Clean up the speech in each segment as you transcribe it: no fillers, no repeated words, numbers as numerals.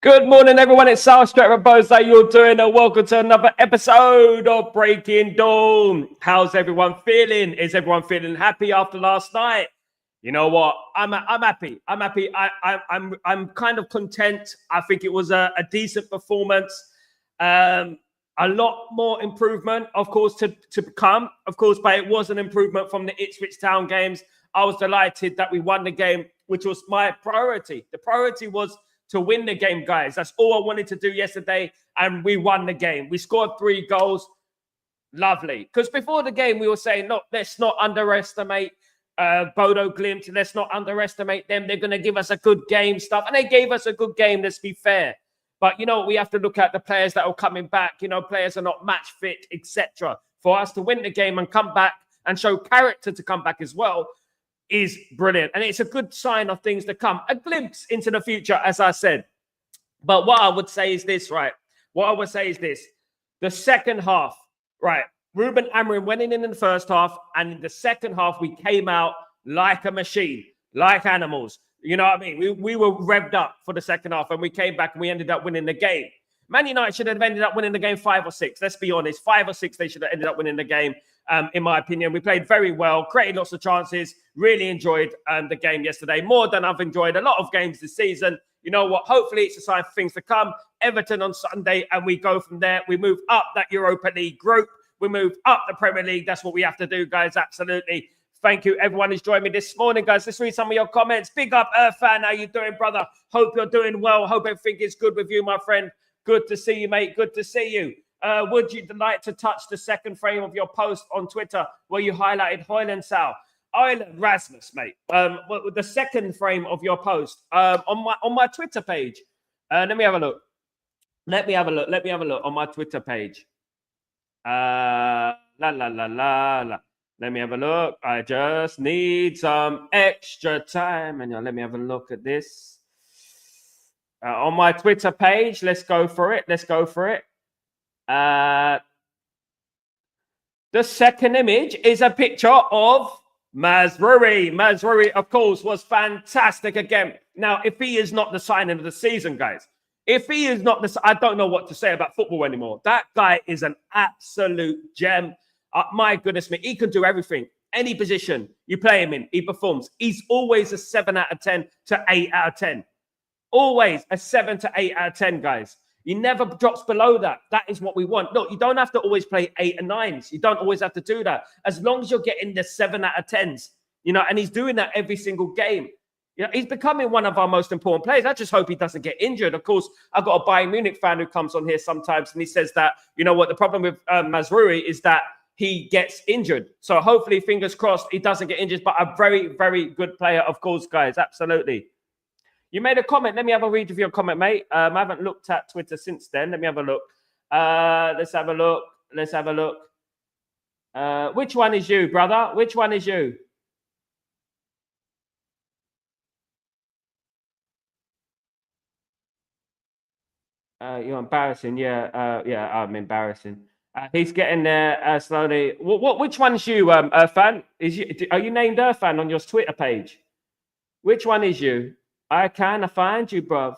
Good morning, everyone. It's South Street Bows. How you're doing? And welcome to another episode of Breaking Dawn. How's everyone feeling? Is everyone feeling happy after last night? You know what? I'm happy. I'm happy. I'm kind of content. I think it was a decent performance. A lot more improvement, of course, to come, of course, but it was an improvement from the Ipswich Town games. I was delighted that we won the game, which was my priority. The priority was to win the game, guys. That's all I wanted to do yesterday, and we won the game. We scored 3 goals. Lovely. Because before the game, we were saying, look, let's not underestimate Bodo Glimt. Let's not underestimate them. They're going to give us a good game stuff. And they gave us a good game, let's be fair. But, you know, we have to look at the players that are coming back. You know, players are not match fit, etc. For us to win the game and come back and show character to come back as well is brilliant. And it's a good sign of things to come. A glimpse into the future, as I said. But what I would say is this, right? What I would say is this. The second half, right? Ruben Amorim went in the first half, and in the second half, we came out like a machine, like animals. You know what I mean? We were revved up for the second half, and we came back and we ended up winning the game. Man United should have ended up winning the game 5 or 6. Let's be honest. 5 or 6, they should have ended up winning the game, in my opinion. We played very well, created lots of chances, really enjoyed the game yesterday, more than I've enjoyed a lot of games this season. You know what? Hopefully it's a sign for things to come. Everton on Sunday, and we go from there. We move up that Europa League group. We move up the Premier League. That's what we have to do, guys. Absolutely. Thank you, everyone who's joined me this morning, guys. Let's read some of your comments. Big up, Fan. How you doing, brother? Hope you're doing well. Hope everything is good with you, my friend. Good to see you, mate. Good to see you. Would you like to touch the second frame of your post on Twitter where you highlighted Hoyland Sal? Ireland Rasmus, mate. The second frame of your post on my Twitter page. Let me have a look. Let me have a look on my Twitter page. Let me have a look. I just need some extra time. And let me have a look at this. On my Twitter page, let's go for it. The second image is a picture of Mazraoui. Mazraoui, of course, was fantastic again. Now, if he is not the signing of the season, guys, if he is not the, I don't know what to say about football anymore. That guy is an absolute gem. My goodness me, he can do everything. Any position you play him in, he performs. He's always a 7 out of 10 to 8 out of 10. Always a 7 to 8 out of 10, guys. He never drops below that. That is what we want. Look, you don't have to always play 8 and 9s. You don't always have to do that. As long as you're getting the 7 out of 10s, you know, and he's doing that every single game. You know, he's becoming one of our most important players. I just hope he doesn't get injured. Of course, I've got a Bayern Munich fan who comes on here sometimes and he says that, you know what, the problem with Mazraoui is that he gets injured. So hopefully, fingers crossed, he doesn't get injured. But a very, very good player, of course, guys. Absolutely. You made a comment. Let me have a read of your comment, mate. I haven't looked at Twitter since then. Let me have a look. Let's have a look. Which one is you, brother? Which one is you? You're embarrassing. Yeah, I'm embarrassing. He's getting there slowly. Which one's you, Fan? Are you named Fan on your Twitter page? Which one is you? I kind of find you, bruv.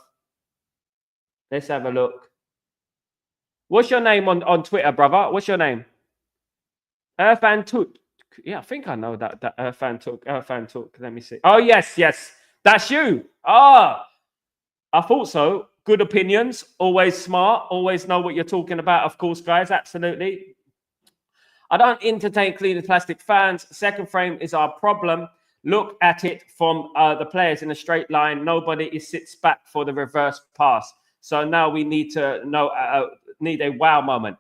Let's have a look. What's your name on Twitter, brother? What's your name? Irfan Took. Yeah, I think I know that Irfan Took. Let me see. Oh, yes. That's you. I thought so. Good opinions. Always smart. Always know what you're talking about, of course, guys. Absolutely. I don't entertain clean plastic fans. Second frame is our problem. Look at it from the players in a straight line. Nobody sits back for the reverse pass. So now we need need a wow moment.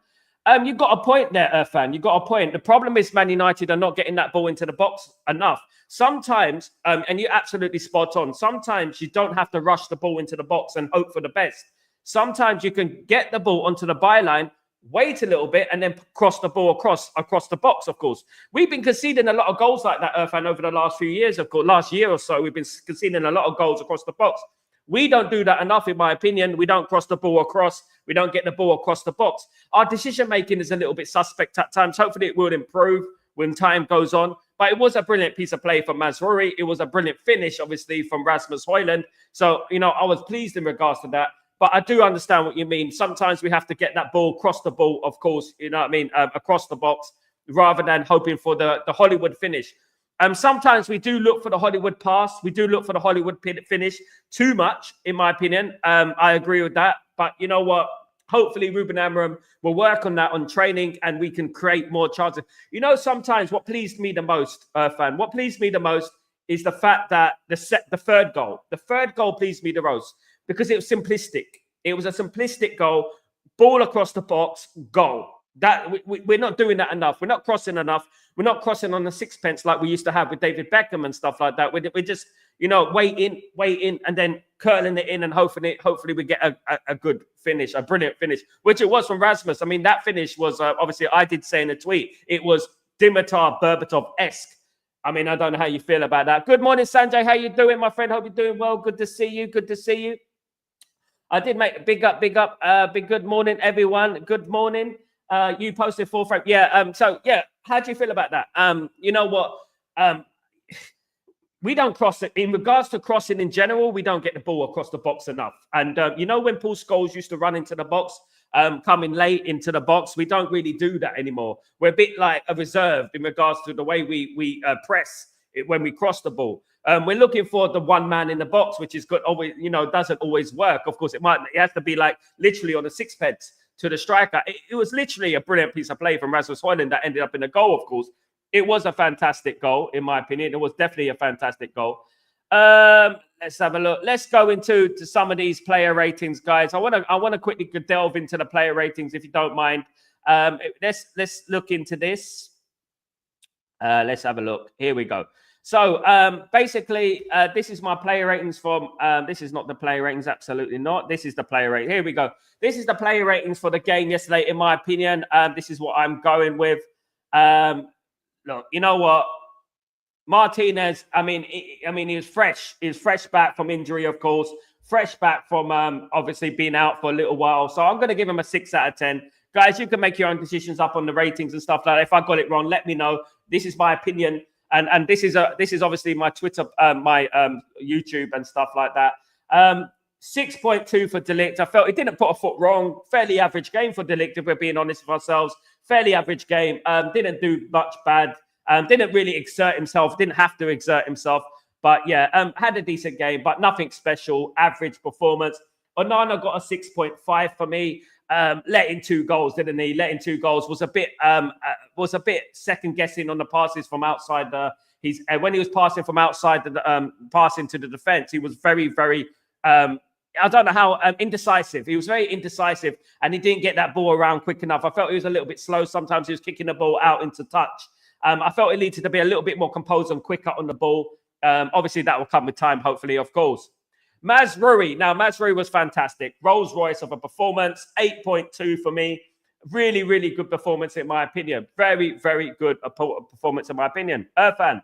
You've got a point there, Irfan. You've got a point. The problem is Man United are not getting that ball into the box enough. Sometimes, and you're absolutely spot on, sometimes you don't have to rush the ball into the box and hope for the best. Sometimes you can get the ball onto the byline, wait a little bit, and then cross the ball across the box, of course. We've been conceding a lot of goals like that, Irfan, over the last few years, of course. Last year or so, we've been conceding a lot of goals across the box. We don't do that enough, in my opinion. We don't cross the ball across. We don't get the ball across the box. Our decision-making is a little bit suspect at times. Hopefully, it will improve when time goes on. But it was a brilliant piece of play from Mazraoui. It was a brilliant finish, obviously, from Rasmus Hoyland. So, you know, I was pleased in regards to that. But I do understand what you mean. Sometimes we have to get that ball across the ball, of course, you know what I mean, across the box, rather than hoping for the Hollywood finish. Sometimes we do look for the Hollywood pass. We do look for the Hollywood finish too much, in my opinion. I agree with that. But you know what? Hopefully, Ruben Amorim will work on that on training, and we can create more chances. You know, sometimes what pleased me the most, what pleased me the most is the fact that the third goal pleased me the most because it was simplistic. It was a simplistic goal, ball across the box, goal. That we're not doing that enough. We're not crossing enough. We're not crossing on the sixpence like we used to have with David Beckham and stuff like that. We're just, you know, wait in, and then curling it in, and hopefully we get a good finish, a brilliant finish, which it was from Rasmus. I mean, that finish was obviously, I did say in a tweet, it was Dimitar Berbatov-esque. I mean, I don't know how you feel about that. Good morning, Sanjay. How you doing, my friend? Hope you're doing well. Good to see you. Good to see you. I did make a big good morning, everyone. Good morning. You posted 4 frames. Yeah. So yeah, how do you feel about that? You know what? We don't cross it. In regards to crossing in general, we don't get the ball across the box enough. And you know, when Paul Scholes used to run into the box, coming late into the box, we don't really do that anymore. We're a bit like a reserved in regards to the way we press it when we cross the ball. We're looking for the one man in the box, which is good. Always, you know, doesn't always work. Of course, it has to be like literally on a sixpence to the striker. It was literally a brilliant piece of play from Rasmus Højlund that ended up in a goal, of course. It was a fantastic goal, in my opinion. It was definitely a fantastic goal. Let's have a look. Let's go into some of these player ratings, guys. I want to quickly delve into the player ratings, if you don't mind. Let's look into this. Let's have a look. Here we go. So basically, this is my player ratings from. This is not the player ratings, absolutely not. This is the player rating. Here we go. This is the player ratings for the game yesterday, in my opinion. This is what I'm going with. Look, you know what? Martinez, I mean, he was fresh. He was fresh back from injury, of course. Fresh back from obviously being out for a little while. So I'm going to give him a 6 out of 10. Guys, you can make your own decisions up on the ratings and stuff like that. If I got it wrong, let me know. This is my opinion. And this is obviously my Twitter, my YouTube and stuff like that. 6.2 for De Ligt. I felt he didn't put a foot wrong. Fairly average game for De Ligt, if we're being honest with ourselves. Fairly average game. Didn't do much bad. Didn't really exert himself. Didn't have to exert himself. But yeah, had a decent game, but nothing special. Average performance. Onana got a 6.5 for me. Let in 2 goals, didn't he? Let in 2 goals. Was a bit second guessing on the passes from outside the. When he was passing from outside the passing to the defense, he was very, very. I don't know how indecisive. He was very indecisive, and he didn't get that ball around quick enough. I felt he was a little bit slow. Sometimes he was kicking the ball out into touch. I felt it needed to be a little bit more composed and quicker on the ball. Obviously, that will come with time, hopefully, of course. Mazraoui. Now, Mazraoui was fantastic. Rolls Royce of a performance. 8.2 for me. Really, really good performance, in my opinion. Very, very good performance, in my opinion. Irfan.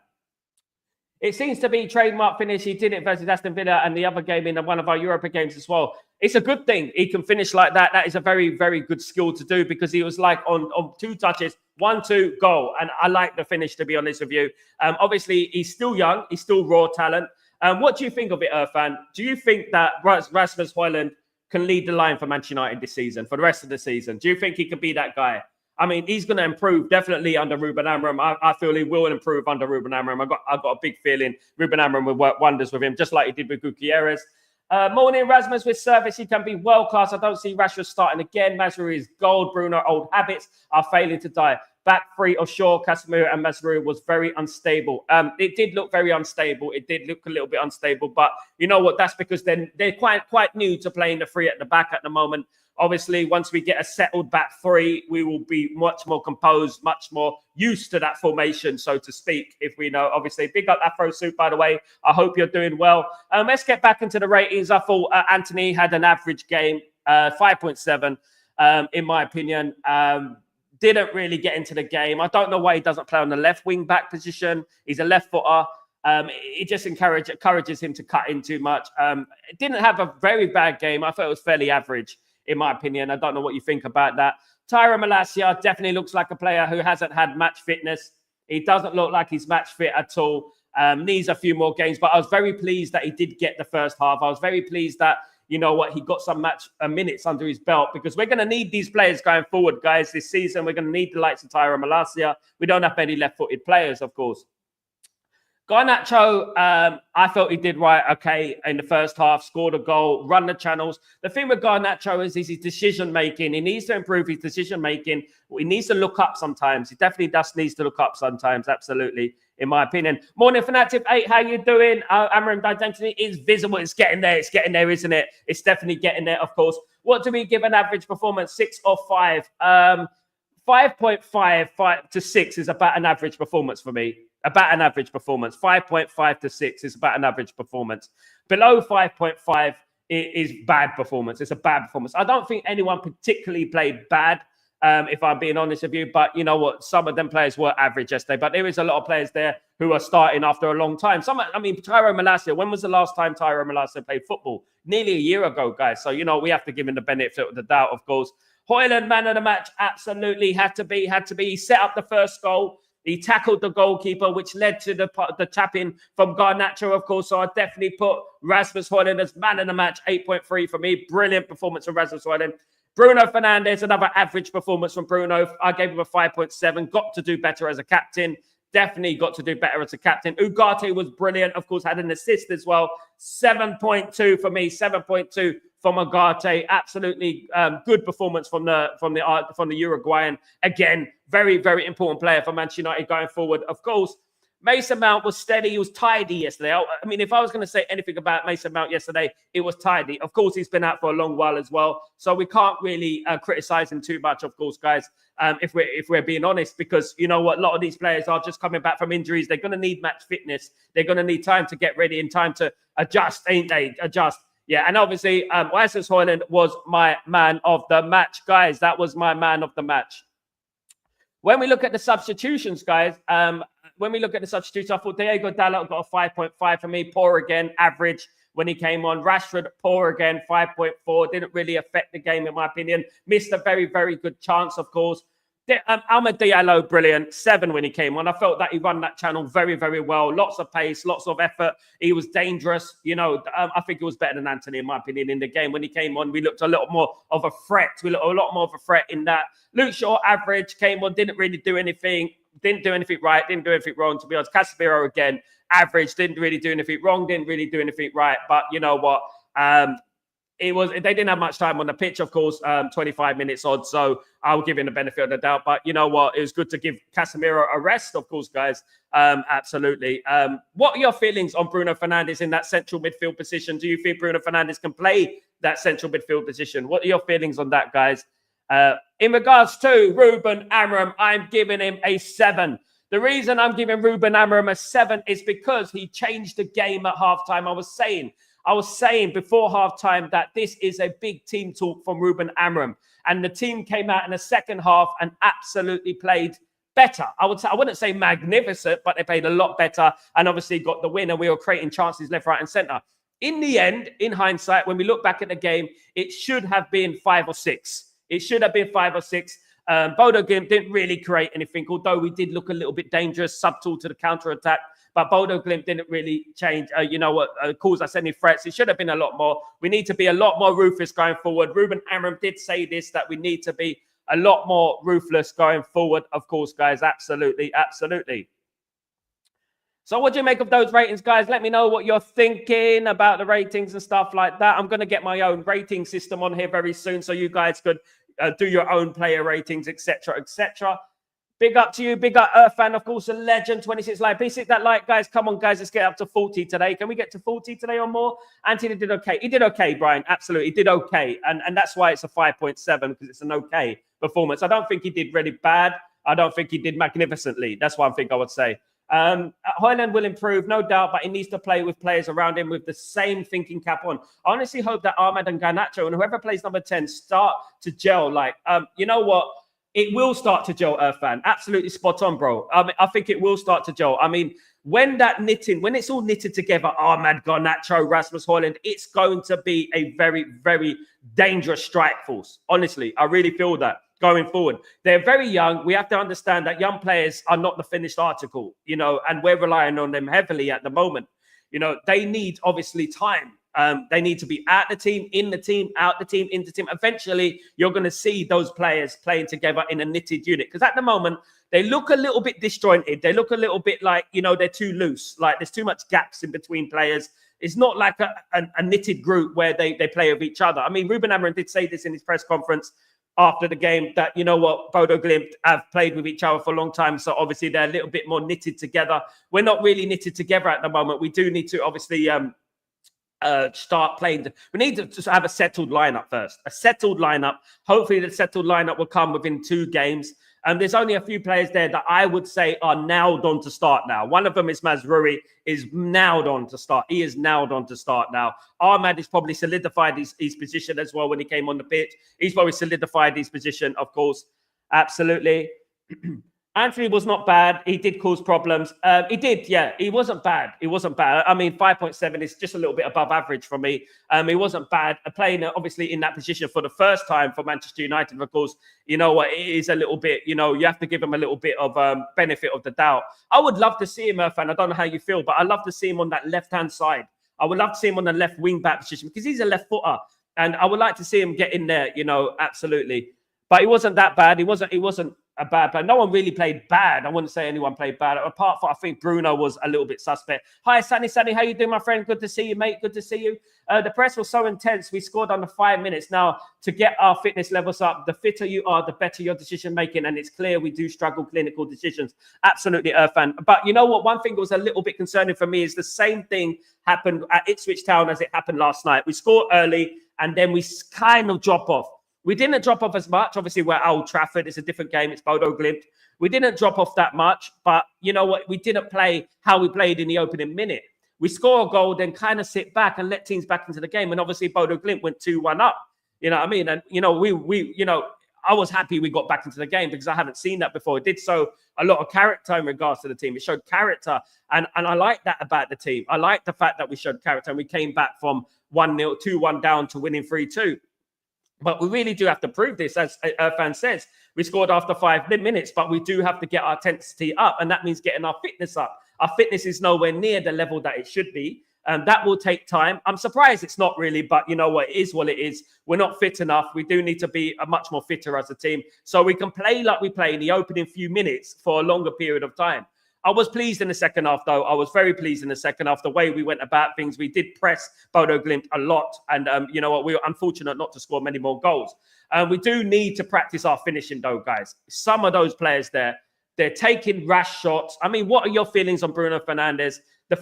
It seems to be trademark finish. He did it versus Aston Villa and the other game in one of our Europa games as well. It's a good thing he can finish like that. That is a very, very good skill to do because he was like on 2 touches, 1-2, goal. And I like the finish, to be honest with you. Obviously, he's still young. He's still raw talent. What do you think of it, Irfan? Do you think that Rasmus Højlund can lead the line for Manchester United this season, for the rest of the season? Do you think he could be that guy? I mean, he's going to improve definitely under Ruben Amorim. I feel he will improve under Ruben Amorim. I've got a big feeling Ruben Amorim will work wonders with him, just like he did with Gutierrez. Morning, Rasmus with service. He can be world class. I don't see Rashford starting again. Mazraoui is gold. Bruno, old habits are failing to die. Back three of Shaw, Casemiro, and Mazraoui was very unstable. It did look very unstable. It did look a little bit unstable, but you know what? That's because they're quite new to playing the three at the back at the moment. Obviously, once we get a settled back three, we will be much more composed, much more used to that formation, so to speak, if we know. Obviously, big up Afro Suit, by the way. I hope you're doing well. Let's get back into the ratings. I thought Anthony had an average game, 5.7, in my opinion. Didn't really get into the game. I don't know why he doesn't play on the left wing back position. He's a left footer. It just encourages him to cut in too much. Didn't have a very bad game. I thought it was fairly average, in my opinion. I don't know what you think about that. Tyra Malacia definitely looks like a player who hasn't had match fitness. He doesn't look like he's match fit at all. Needs a few more games, but I was very pleased that he did get the first half. I was very pleased that, you know what, he got some match minutes under his belt, because we're going to need these players going forward, guys, this season. We're going to need the likes of Tyra Malacia. We don't have many left-footed players, of course. Garnacho, I felt he did okay in the first half, scored a goal, run the channels. The thing with Garnacho is his decision-making. He needs to improve his decision-making. He needs to look up sometimes. He definitely needs to look up sometimes, absolutely, in my opinion. Morning, Fanatic 8, how you doing? Amorim's identity is visible. It's getting there, isn't it? It's definitely getting there, of course. What do we give an average performance, 6 or 5? 5.5 to 6 is about an average performance for me. About an average performance. 5.5 to 6 is about an average performance. Below 5.5 is bad performance. It's a bad performance. I don't think anyone particularly played bad, if I'm being honest with you. But you know what? Some of them players were average yesterday. But there is a lot of players there who are starting after a long time. Tyra Malacia, when was the last time Tyra Malacia played football? Nearly a year ago, guys. So, you know, we have to give him the benefit of the doubt, of course. Højlund, man of the match, absolutely had to be. He set up the first goal. He tackled the goalkeeper, which led to the tap-in from Garnacho, of course. So I definitely put Rasmus Højlund as man of the match, 8.3 for me. Brilliant performance from Rasmus Højlund. Bruno Fernandes, another average performance from Bruno. I gave him a 5.7. Got to do better as a captain. Definitely got to do better as a captain. Ugarte was brilliant. Of course, had an assist as well. 7.2 for me. 7.2 from Ugarte. Absolutely good performance from the Uruguayan. Again, very, very important player for Manchester United going forward. Of course, Mason Mount was steady. He was tidy yesterday. I mean, if I was going to say anything about Mason Mount yesterday, it was tidy. Of course, he's been out for a long while as well. So we can't really criticize him too much, of course, guys, if we're being honest, because you know what? A lot of these players are just coming back from injuries. They're going to need match fitness. They're going to need time to get ready and time to adjust, ain't they? Adjust. Yeah, and obviously, Rasmus Højlund was my man of the match, guys. That was my man of the match. When we look at the substitutions, guys, I thought Diego Dalot got a 5.5 for me. Poor again, average when he came on. Rashford, poor again, 5.4. Didn't really affect the game, in my opinion. Missed a very, very good chance, of course. Amad Diallo, brilliant. 7 when he came on. I felt that he run that channel very, very well. Lots of pace, lots of effort. He was dangerous. You know, I think he was better than Anthony, in my opinion, in the game. When he came on, we looked a lot more of a threat. We looked a lot more of a threat in that. Luke Shaw, average, came on, didn't really do anything. Didn't do anything right, didn't do anything wrong, to be honest. Casemiro, again, average, didn't really do anything wrong, didn't really do anything right. But you know what? They didn't have much time on the pitch, of course, 25 minutes odd. So I'll give him the benefit of the doubt. But you know what? It was good to give Casemiro a rest, of course, guys. Absolutely. What are your feelings on Bruno Fernandes in that central midfield position? Do you think Bruno Fernandes can play that central midfield position? What are your feelings on that, guys? In regards to Ruben Amorim, I'm giving him a 7. The reason I'm giving Ruben Amorim a 7 is because he changed the game at halftime. I was saying before halftime that this is a big team talk from Ruben Amorim. And the team came out in the second half and absolutely played better. I wouldn't say magnificent, but they played a lot better and obviously got the win. And we were creating chances left, right, and centre. In the end, in hindsight, when we look back at the game, it should have been 5 or 6. It should have been 5 or 6. Bodo Glimt didn't really create anything, although we did look a little bit dangerous, subtle to the counter-attack. But Bodo Glimt didn't really change, cause us any threats. It should have been a lot more. We need to be a lot more ruthless going forward. Ruben Amorim did say this, that we need to be a lot more ruthless going forward, of course, guys. Absolutely, absolutely. So what do you make of those ratings, guys? Let me know what you're thinking about the ratings and stuff like that. I'm going to get my own rating system on here very soon so you guys could do your own player ratings, etc., etc. Big up to you. Big up Earthfan, of course, a legend. 26 like. Please hit that like, guys. Come on, guys. Let's get up to 40 today. Can we get to 40 today or more? Anthony did okay. He did okay, Brian. Absolutely. He did okay. And that's why it's a 5.7, because it's an okay performance. I don't think he did really bad. I don't think he did magnificently. That's what I think I would say. Højlund will improve, no doubt, but he needs to play with players around him with the same thinking cap on. I honestly hope that Ahmad and Garnacho and whoever plays number 10 start to gel. Like, you know what? It will start to gel, Earthfan. Absolutely spot on, bro. I think it will start to gel. I mean, when it's all knitted together, Ahmad, Garnacho, Rasmus Højlund, it's going to be a very, very dangerous strike force. Honestly, I really feel that going forward. They're very young. We have to understand that young players are not the finished article, and we're relying on them heavily at the moment. They need, obviously, time They need to be out the team, in the team, out the team, into the team. Eventually, you're going to see those players playing together in a knitted unit. Because at the moment, they look a little bit disjointed. They look a little bit like, they're too loose. Like there's too much gaps in between players. It's not like a knitted group where they play with each other. I mean, Ruben Amorim did say this in his press conference after the game that, Bodo Glimt have played with each other for a long time. So obviously they're a little bit more knitted together. We're not really knitted together at the moment. We do need to obviously start playing. We need to just have a settled lineup first. A settled lineup. Hopefully the settled lineup will come within 2 games. And there's only a few players there that I would say are nailed on to start now. One of them is Mazraoui, is nailed on to start. He is nailed on to start now. Ahmad has probably solidified his position as well when he came on the pitch. He's probably solidified his position, of course. Absolutely. Anthony was not bad. He did cause problems. He did, yeah. He wasn't bad. He wasn't bad. I mean, 5.7 is just a little bit above average for me. He wasn't bad. Playing obviously in that position for the first time for Manchester United, of course, it is a little bit, you have to give him a little bit of benefit of the doubt. I would love to see him, Irfan. I don't know how you feel, but I'd love to see him on that left-hand side. I would love to see him on the left wing-back position because he's a left footer. And I would like to see him get in there, absolutely. But he wasn't that bad. He wasn't a bad player. No one really played bad. I wouldn't say anyone played bad. Apart from, I think Bruno was a little bit suspect. Hi, Sunny. How you doing, my friend? Good to see you, mate. Good to see you. The press was so intense. We scored under 5 minutes. Now, to get our fitness levels up, the fitter you are, the better your decision making. And it's clear we do struggle clinical decisions. Absolutely, Irfan. But you know what? One thing that was a little bit concerning for me is the same thing happened at Ipswich Town as it happened last night. We scored early and then we kind of drop off. We didn't drop off as much. Obviously, we're at Old Trafford. It's a different game. It's Bodo Glimt. We didn't drop off that much. But you know what? We didn't play how we played in the opening minute. We score a goal, then kind of sit back and let teams back into the game. And obviously, Bodo Glimt went 2-1 up. You know what I mean? And, I was happy we got back into the game because I haven't seen that before. It did show a lot of character in regards to the team. It showed character. And I like that about the team. I like the fact that we showed character and we came back from 1-0, 2-1 down to winning 3-2. But we really do have to prove this, as Irfan says. We scored after 5 minutes, but we do have to get our intensity up, and that means getting our fitness up. Our fitness is nowhere near the level that it should be, and that will take time. I'm surprised it's not really, but you know what? It is what it is. We're not fit enough. We do need to be a much more fitter as a team, so we can play like we play in the opening few minutes for a longer period of time. I was pleased in the second half, though. I was very pleased in the second half, the way we went about things. We did press Bodo Glimt a lot. And you know what? We were unfortunate not to score many more goals. We do need to practice our finishing, though, guys. Some of those players there, they're taking rash shots. I mean, what are your feelings on Bruno Fernandes? When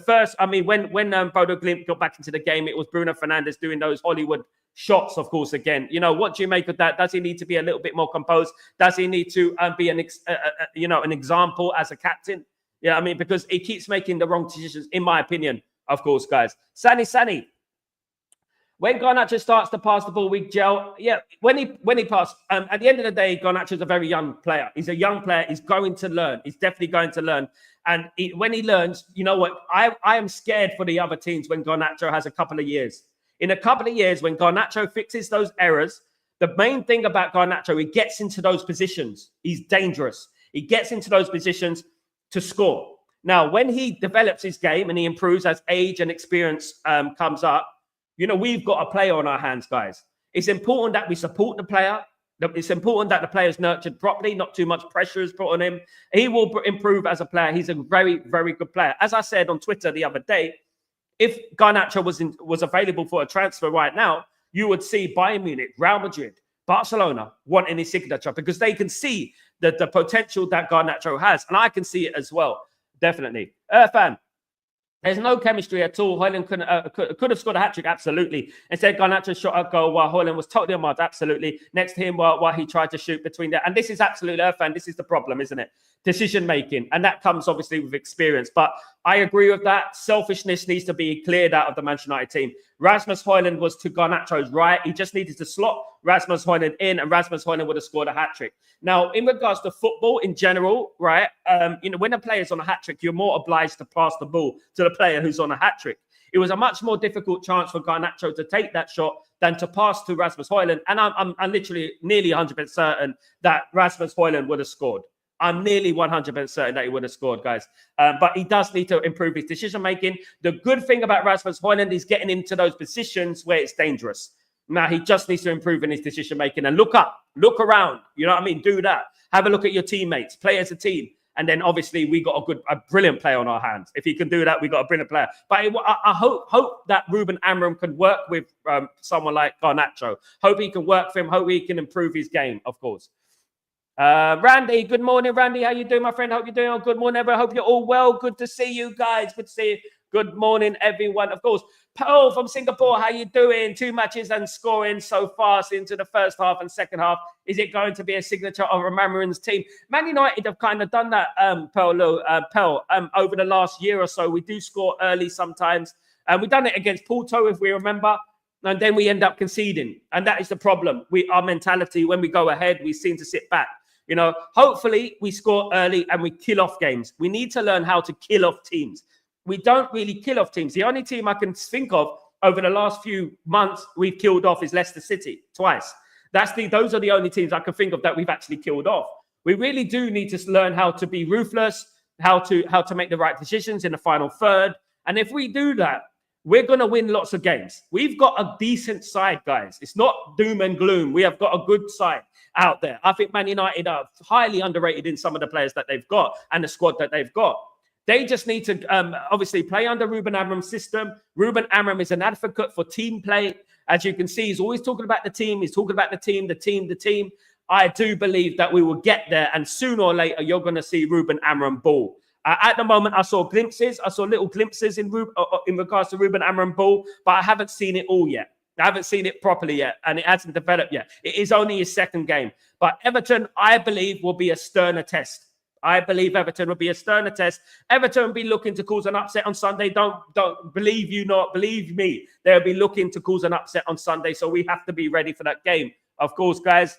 Bodo Glimt got back into the game, it was Bruno Fernandes doing those Hollywood shots, of course, again. What do you make of that? Does he need to be a little bit more composed? Does he need to be an example as a captain? Yeah, I mean, because he keeps making the wrong decisions, in my opinion, of course, guys. Sani. When Garnacho starts to pass the ball, we gel. Yeah, when he passes, at the end of the day, Garnacho is a very young player. He's a young player. He's going to learn. He's definitely going to learn. And when he learns, you know what? I am scared for the other teams when Garnacho has a couple of years. In a couple of years, when Garnacho fixes those errors, the main thing about Garnacho, he gets into those positions. He's dangerous. He gets into those positions to score. Now, when he develops his game and he improves as age and experience comes up, we've got a player on our hands, guys. It's important that we support the player. It's important that the player is nurtured properly, not too much pressure is put on him. He will improve as a player. He's a very, very good player. As I said on Twitter the other day, if Garnacho was available for a transfer right now, you would see Bayern Munich, Real Madrid, Barcelona wanting his signature because they can see the potential that Garnacho has. And I can see it as well, definitely. Irfan, there's no chemistry at all. Højlund could have scored a hat-trick, absolutely. Instead, Garnacho shot a goal while Højlund was totally on mud, absolutely. Next to him while he tried to shoot between there. And this is absolutely, Irfan, this is the problem, isn't it? Decision-making. And that comes, obviously, with experience. But I agree with that. Selfishness needs to be cleared out of the Manchester United team. Rasmus Højlund was to Garnacho's right. He just needed to slot Rasmus Højlund in, and Rasmus Højlund would have scored a hat-trick. Now, in regards to football in general, right, when a player's on a hat-trick, you're more obliged to pass the ball to the player who's on a hat-trick. It was a much more difficult chance for Garnacho to take that shot than to pass to Rasmus Højlund. And I'm literally nearly 100% certain that Rasmus Højlund would have scored. I'm nearly 100% certain that he would have scored, guys. But he does need to improve his decision-making. The good thing about Rasmus Højlund is getting into those positions where it's dangerous. Now, he just needs to improve in his decision-making and look up, look around. You know what I mean? Do that. Have a look at your teammates. Play as a team. And then, obviously, we got a brilliant player on our hands. If he can do that, we got a brilliant player. But I hope that Ruben Amorim can work with someone like Garnacho. Hope he can work for him. Hope he can improve his game, of course. Randy, good morning, Randy. How you doing, my friend? Hope you're doing well. Good morning, everyone. Hope you're all well. Good to see you guys. Good to see you. Good morning, everyone. Of course, Pearl from Singapore. How you doing? 2 matches and scoring so fast into the first half and second half. Is it going to be a signature of Amorim's team? Man United have kind of done that, Pearl, over the last year or so. We do score early sometimes. And we've done it against Porto, if we remember. And then we end up conceding. And that is the problem. Our mentality, when we go ahead, we seem to sit back. You know, hopefully we score early and we kill off games. We need to learn how to kill off teams. We don't really kill off teams. The only team I can think of over the last few months we've killed off is Leicester City twice. Those are the only teams I can think of that we've actually killed off. We really do need to learn how to be ruthless, how to make the right decisions in the final third. And if we do that, we're going to win lots of games. We've got a decent side, guys. It's not doom and gloom. We have got a good side out there. I think Man United are highly underrated in some of the players that they've got and the squad that they've got. They just need to obviously play under Ruben Amorim's system. Ruben Amorim is an advocate for team play. As you can see, he's always talking about the team. He's talking about the team. I do believe that we will get there. And sooner or later, you're going to see Ruben Amorim ball. At the moment, I saw glimpses. I saw little glimpses in regards to Ruben Amorim ball, but I haven't seen it all yet. I haven't seen it properly yet, and it hasn't developed yet. It is only his second game. But Everton, I believe, will be a sterner test. I believe Everton will be a sterner test. Everton will be looking to cause an upset on Sunday. Don't believe you not. Believe me. They'll be looking to cause an upset on Sunday. So we have to be ready for that game. Of course, guys.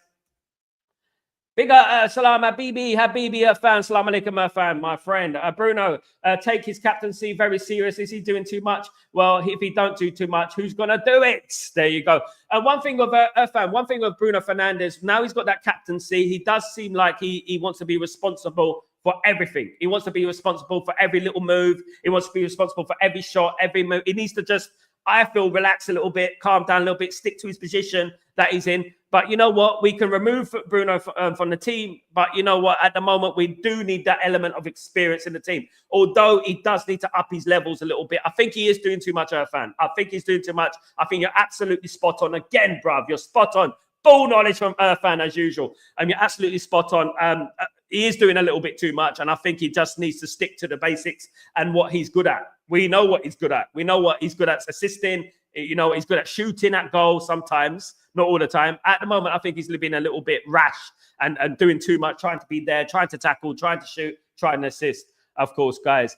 Big salam Habibi fan. Salam alaikum fan, my friend. Bruno, take his captaincy very serious. Is he doing too much? Well, if he don't do too much, who's going to do it? There you go. And one thing with Bruno Fernandes, now he's got that captaincy. He does seem like he wants to be responsible for everything. He wants to be responsible for every little move. He wants to be responsible for every shot, every move. He needs to just, I feel, relax a little bit, calm down a little bit, stick to his position that he's in. But you know what? We can remove Bruno from the team. But you know what? At the moment, we do need that element of experience in the team. Although he does need to up his levels a little bit. I think he is doing too much, Irfan. I think he's doing too much. I think you're absolutely spot on. Again, bruv, you're spot on. Full knowledge from Irfan as usual. And you're absolutely spot on. He is doing a little bit too much. And I think he just needs to stick to the basics and what he's good at. We know what he's good at. We know what he's good at assisting. You know, he's good at shooting at goal sometimes, not all the time. At the moment, I think he's being a little bit rash and doing too much, trying to be there, trying to tackle, trying to shoot, trying to assist, of course, guys.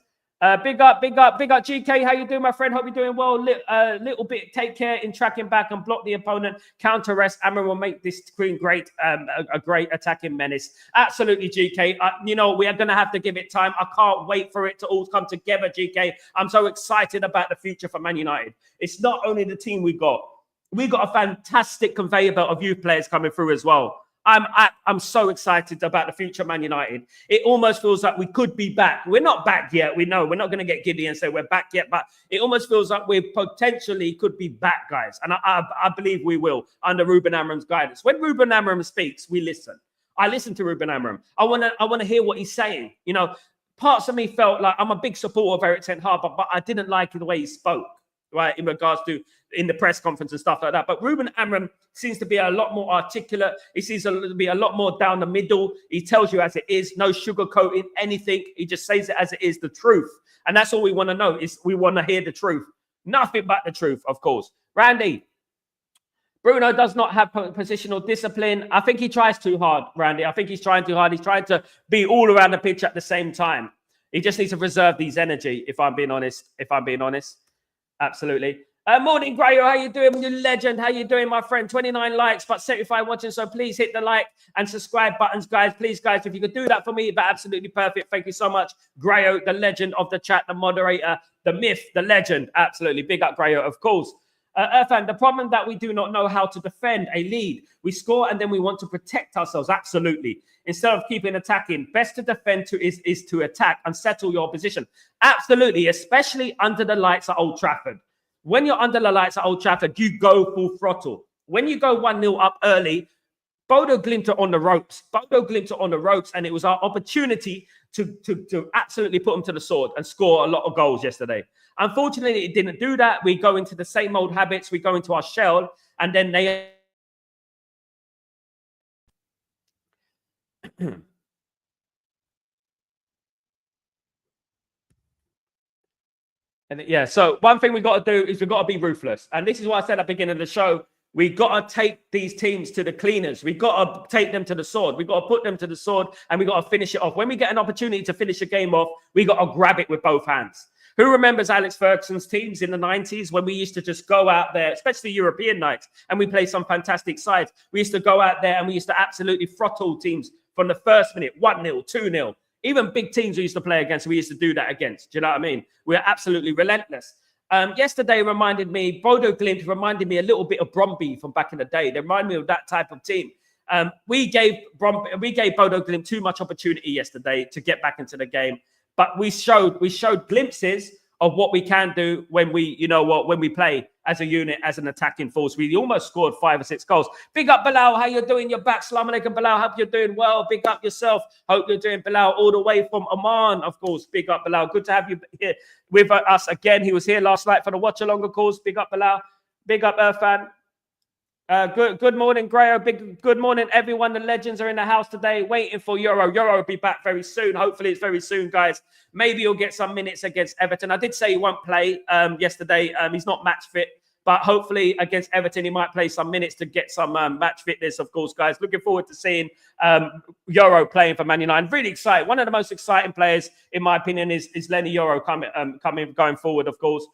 Big up, GK. How you doing, my friend? Hope you're doing well. Little bit, take care in tracking back and block the opponent. Counter arrest. Amorim will make this screen great, a great attacking menace. Absolutely, GK. You know, we are going to have to give it time. I can't wait for it to all come together, GK. I'm so excited about the future for Man United. It's not only the team we got. We got a fantastic conveyor belt of youth players coming through as well. I'm so excited about the future of Man United. It almost feels like we could be back. We're not back yet. We know we're not going to get giddy and say we're back yet, but it almost feels like we potentially could be back, guys. And I believe we will under Ruben Amorim's guidance. When Ruben Amorim speaks, we listen. I listen to Ruben Amorim. I want to hear what he's saying. You know, parts of me felt like I'm a big supporter of Eric Ten Hag, but I didn't like the way he spoke, right, in regards to in the press conference and stuff like that. But Ruben Amorim seems to be a lot more articulate. He seems to be a lot more down the middle. He tells you as it is, no sugarcoating anything. He just says it as it is, the truth. And that's all we want to know is we want to hear the truth. Nothing but the truth, of course. Randy, Bruno does not have positional discipline. I think he tries too hard, Randy. I think he's trying too hard. He's trying to be all around the pitch at the same time. He just needs to reserve these energy, if I'm being honest. Absolutely. Morning, Grayo. How you doing, you legend? How you doing, my friend? 29 likes, but 75 watching. So please hit the like and subscribe buttons, guys. Please, guys, if you could do that for me, that'd be absolutely perfect. Thank you so much, Grayo, the legend of the chat, the moderator, the myth, the legend. Absolutely. Big up, Grayo, of course. Irfan, the problem that we do not know how to defend a lead. We score and then we want to protect ourselves. Absolutely. Instead of keeping attacking, best to defend is to attack and settle your position. Absolutely, especially under the lights at Old Trafford. When you're under the lights at Old Trafford, you go full throttle. When you go 1-0 up early, Bodo Glimt are on the ropes. Bodo Glimt are on the ropes, and it was our opportunity to absolutely put them to the sword and score a lot of goals yesterday. Unfortunately, it didn't do that. We go into the same old habits. We go into our shell, and then they... And yeah, so one thing we got to do is we've got to be ruthless. And this is what I said at the beginning of the show. We got to take these teams to the cleaners. We got to take them to the sword. We got to put them to the sword, and we got to finish it off. When we get an opportunity to finish a game off, we got to grab it with both hands. Who remembers Alex Ferguson's teams in the 90s when we used to just go out there, especially European nights, and we play some fantastic sides? We used to go out there and we used to absolutely throttle teams from the first minute, 1-0, 2-0. Even big teams we used to play against, we used to do that against. Do you know what I mean? We're absolutely relentless. Yesterday reminded me, Bodo Glimt reminded me a little bit of Bromby from back in the day. They remind me of that type of team. We gave Bodo Glimt too much opportunity yesterday to get back into the game, but we showed glimpses of what we can do when we play as a unit, as an attacking force. We almost scored 5 or 6 goals. Big up, Bilal. How you doing? You're back. Assalamu alaikum, Bilal. Hope you're doing well. Big up yourself. Hope you're doing, Bilal, all the way from Oman, of course. Big up, Bilal. Good to have you here with us again. He was here last night for the watch along, of course. Big up, Bilal. Big up, Irfan. Good morning, Grayo. Good morning, everyone. The legends are in the house today, waiting for Euro. Euro will be back very soon. Hopefully, it's very soon, guys. Maybe he'll get some minutes against Everton. I did say he won't play yesterday. He's not match fit, but hopefully against Everton, he might play some minutes to get some match fitness, of course, guys. Looking forward to seeing Euro playing for Man United. Really excited. One of the most exciting players, in my opinion, is Lenny Euro going forward, of course.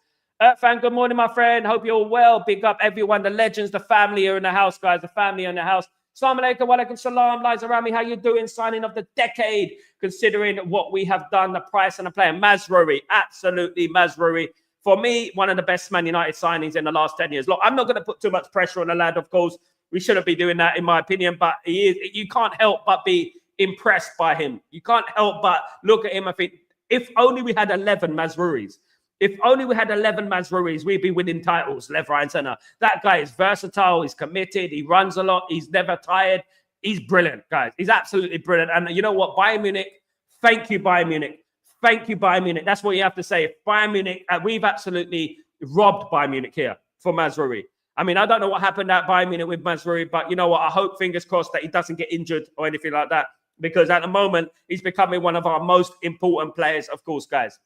Fan, good morning, my friend. Hope you're all well. Big up everyone. The legends, the family are in the house, guys. The family are in the house. Assalamu alaikum, wa alaikum salam. Liza Rami, how you doing? Signing of the decade, considering what we have done, the price and the player. Mazraoui, absolutely Mazraoui. For me, one of the best Man United signings in the last 10 years. Look, I'm not going to put too much pressure on the lad, of course. We shouldn't be doing that, in my opinion, but you can't help but be impressed by him. You can't help but look at him and think, if only we had 11 Mazraouis. If only we had 11 Mazraouis, we'd be winning titles left, right, and center. That guy is versatile. He's committed. He runs a lot. He's never tired. He's brilliant, guys. He's absolutely brilliant. And you know what? Bayern Munich, thank you, Bayern Munich. Thank you, Bayern Munich. That's what you have to say. Bayern Munich, we've absolutely robbed Bayern Munich here for Mazraoui. I mean, I don't know what happened at Bayern Munich with Mazraoui, but you know what? I hope, fingers crossed, that he doesn't get injured or anything like that, because at the moment, he's becoming one of our most important players, of course, guys.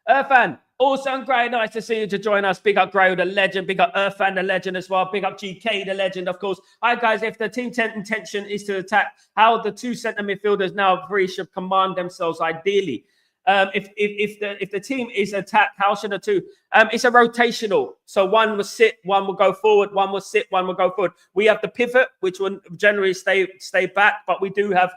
Irfan, also great, nice to see you to join us. Big up Grayo, the legend. Big up Irfan, the legend as well. Big up GK, the legend, of course. Hi, guys. If the team intention is to attack, how the 2 centre midfielders now free should command themselves ideally. If the team is attacked, how should the two? It's a rotational. So one will sit, one will go forward, one will sit, one will go forward. We have the pivot, which will generally stay back, but we do have...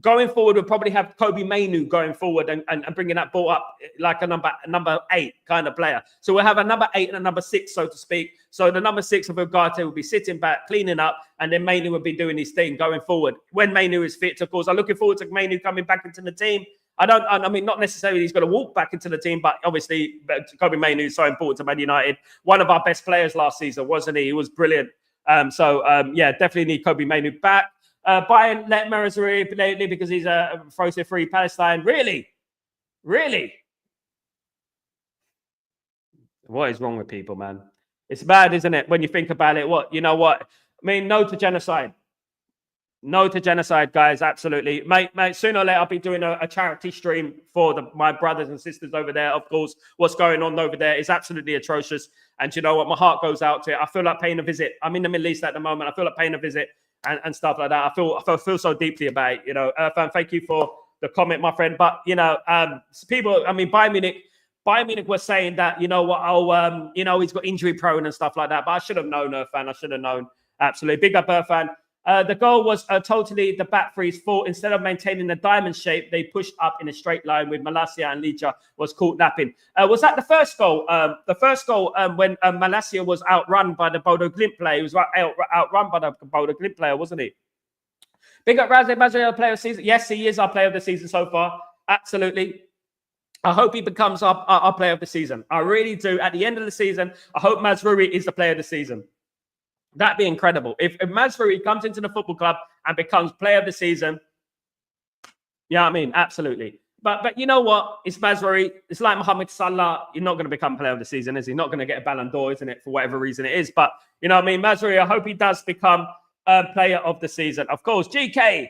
Going forward, we'll probably have Kobe Mainu going forward and bringing that ball up like a number 8 kind of player. So we'll have a number 8 and a number 6, so to speak. So the number 6 of Ugarte will be sitting back, cleaning up, and then Mainu will be doing his thing going forward. When Mainu is fit, of course, I'm looking forward to Mainu coming back into the team. I mean, not necessarily he's going to walk back into the team, but obviously Kobe Mainu is so important to Man United. One of our best players last season, wasn't he? He was brilliant. Yeah, definitely need Kobe Mainu back. Bayern let Mazraoui lately because he's a free Palestine. Really? What is wrong with people, man? It's bad, isn't it? When you think about it, you know what? I mean, no to genocide. No to genocide, guys. Absolutely. Mate, sooner or later, I'll be doing a charity stream for my brothers and sisters over there. Of course, what's going on over there is absolutely atrocious. And you know what? My heart goes out to it. I feel like paying a visit. I'm in the Middle East at the moment. I feel like paying a visit. And stuff like that. I feel so deeply about it. You know, Irfan, thank you for the comment, my friend. But you know, people. I mean, Bayern Munich was saying that, you know what? You know, he's got injury prone and stuff like that. But I should have known, Irfan. I should have known. Absolutely. Big up, Irfan. The goal was totally the back three's fault. Instead of maintaining the diamond shape, they pushed up in a straight line with Malacia, and Licha was caught napping. Was that the first goal? The first goal when Malacia was outrun by the Bodo Glimt player. He was outrun by the Bodo Glimt player, wasn't he? Big up Razzie Mazraoui, player of the season. Yes, he is our player of the season so far. Absolutely. I hope he becomes our player of the season. I really do. At the end of the season, I hope Mazraoui is the player of the season. That'd be incredible. If Mazraoui comes into the football club and becomes player of the season, yeah, I mean, absolutely. But you know what? It's Mazraoui. It's like Mohamed Salah. You're not going to become player of the season, is he? Not going to get a Ballon d'Or, isn't it? For whatever reason it is. But, you know what I mean? Mazraoui, I hope he does become player of the season. Of course, GK,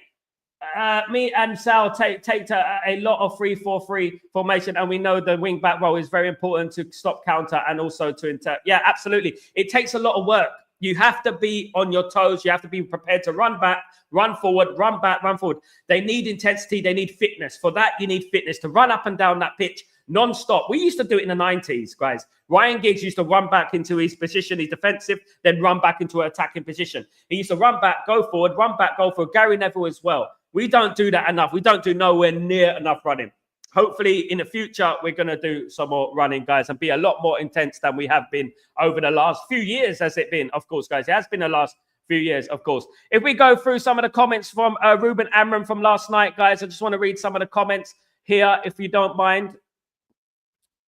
me and Sal take a lot of 3-4-3 formation, and we know the wing back role is very important to stop counter and also to yeah, absolutely. It takes a lot of work. You have to be on your toes. You have to be prepared to run back, run forward, run back, run forward. They need intensity. They need fitness. For that, you need fitness to run up and down that pitch non-stop. We used to do it in the 90s, guys. Ryan Giggs used to run back into his position, his defensive, then run back into an attacking position. He used to run back, go forward, run back, go forward. Gary Neville as well. We don't do that enough. We don't do nowhere near enough running. Hopefully, in the future, we're going to do some more running, guys, and be a lot more intense than we have been over the last few years, has it been, of course, guys. It has been the last few years, of course. If we go through some of the comments from Ruben Amorim from last night, guys, I just want to read some of the comments here, if you don't mind.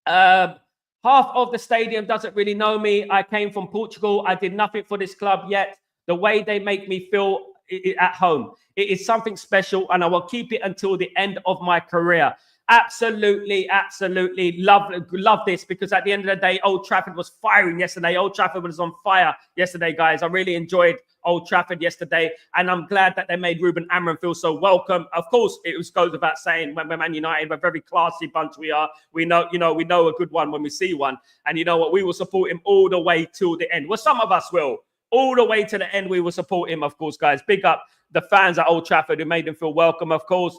Half of the stadium doesn't really know me. I came from Portugal. I did nothing for this club yet. The way they make me feel at home, it is something special, and I will keep it until the end of my career. Absolutely, absolutely love this, because at the end of the day, Old Trafford was firing yesterday. Old Trafford was on fire yesterday, guys. I really enjoyed Old Trafford yesterday, and I'm glad that they made Ruben Amorim feel so welcome. Of course, it goes without saying, when we're Man United, we're a very classy bunch. We are. We know a good one when we see one, and you know what? We will support him all the way till the end. Well, some of us will. All the way to the end, we will support him, of course, guys. Big up the fans at Old Trafford who made him feel welcome, of course.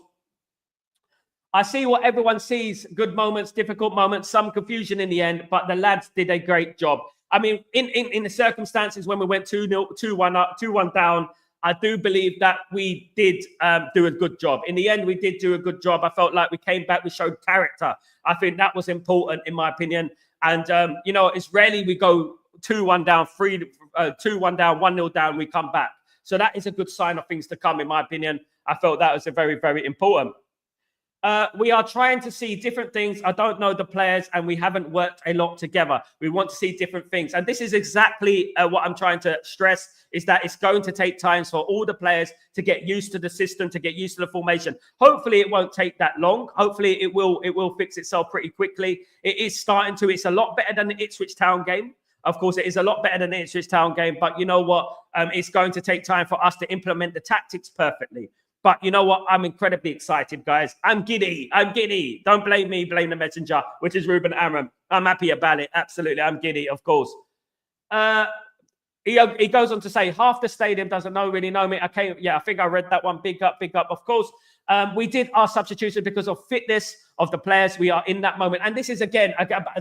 I see what everyone sees, good moments, difficult moments, some confusion in the end, but the lads did a great job. I mean, in the circumstances when we went 2-1 up, 2-1 down, I do believe that we did do a good job. In the end, we did do a good job. I felt like we came back, we showed character. I think that was important, in my opinion. And, you know, it's rarely we go 2-1 down, 2-1 down, 1-0 down, we come back. So that is a good sign of things to come, in my opinion. I felt that was a very, very important. We are trying to see different things. I don't know the players, and we haven't worked a lot together. We want to see different things. And this is exactly what I'm trying to stress, is that it's going to take time for all the players to get used to the system, to get used to the formation. Hopefully, it won't take that long. Hopefully, it will fix itself pretty quickly. It is starting to. It's a lot better than the Ipswich Town game. Of course, it is a lot better than the Ipswich Town game. But you know what? It's going to take time for us to implement the tactics perfectly. But you know what? I'm incredibly excited, guys. I'm giddy. I'm giddy. Don't blame me. Blame the messenger, which is Ruben Amorim. I'm happy about it. Absolutely. I'm giddy, of course. He goes on to say, half the stadium doesn't really know me. Okay, yeah, I think I read that one. Big up, big up. Of course, we did our substitution because of fitness of the players. We are in that moment. And this is, again,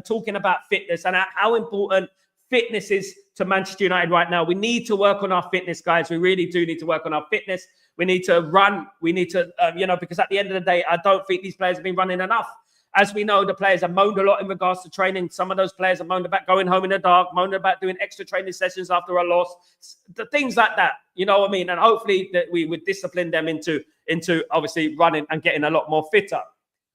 talking about fitness and how important fitness is to Manchester United right now. We need to work on our fitness, guys. We really do need to work on our fitness. We need to run. We need to, because at the end of the day, I don't think these players have been running enough. As we know, the players have moaned a lot in regards to training. Some of those players have moaned about going home in the dark, moaned about doing extra training sessions after a loss, the things like that. You know what I mean? And hopefully that we would discipline them into obviously running and getting a lot more fitter.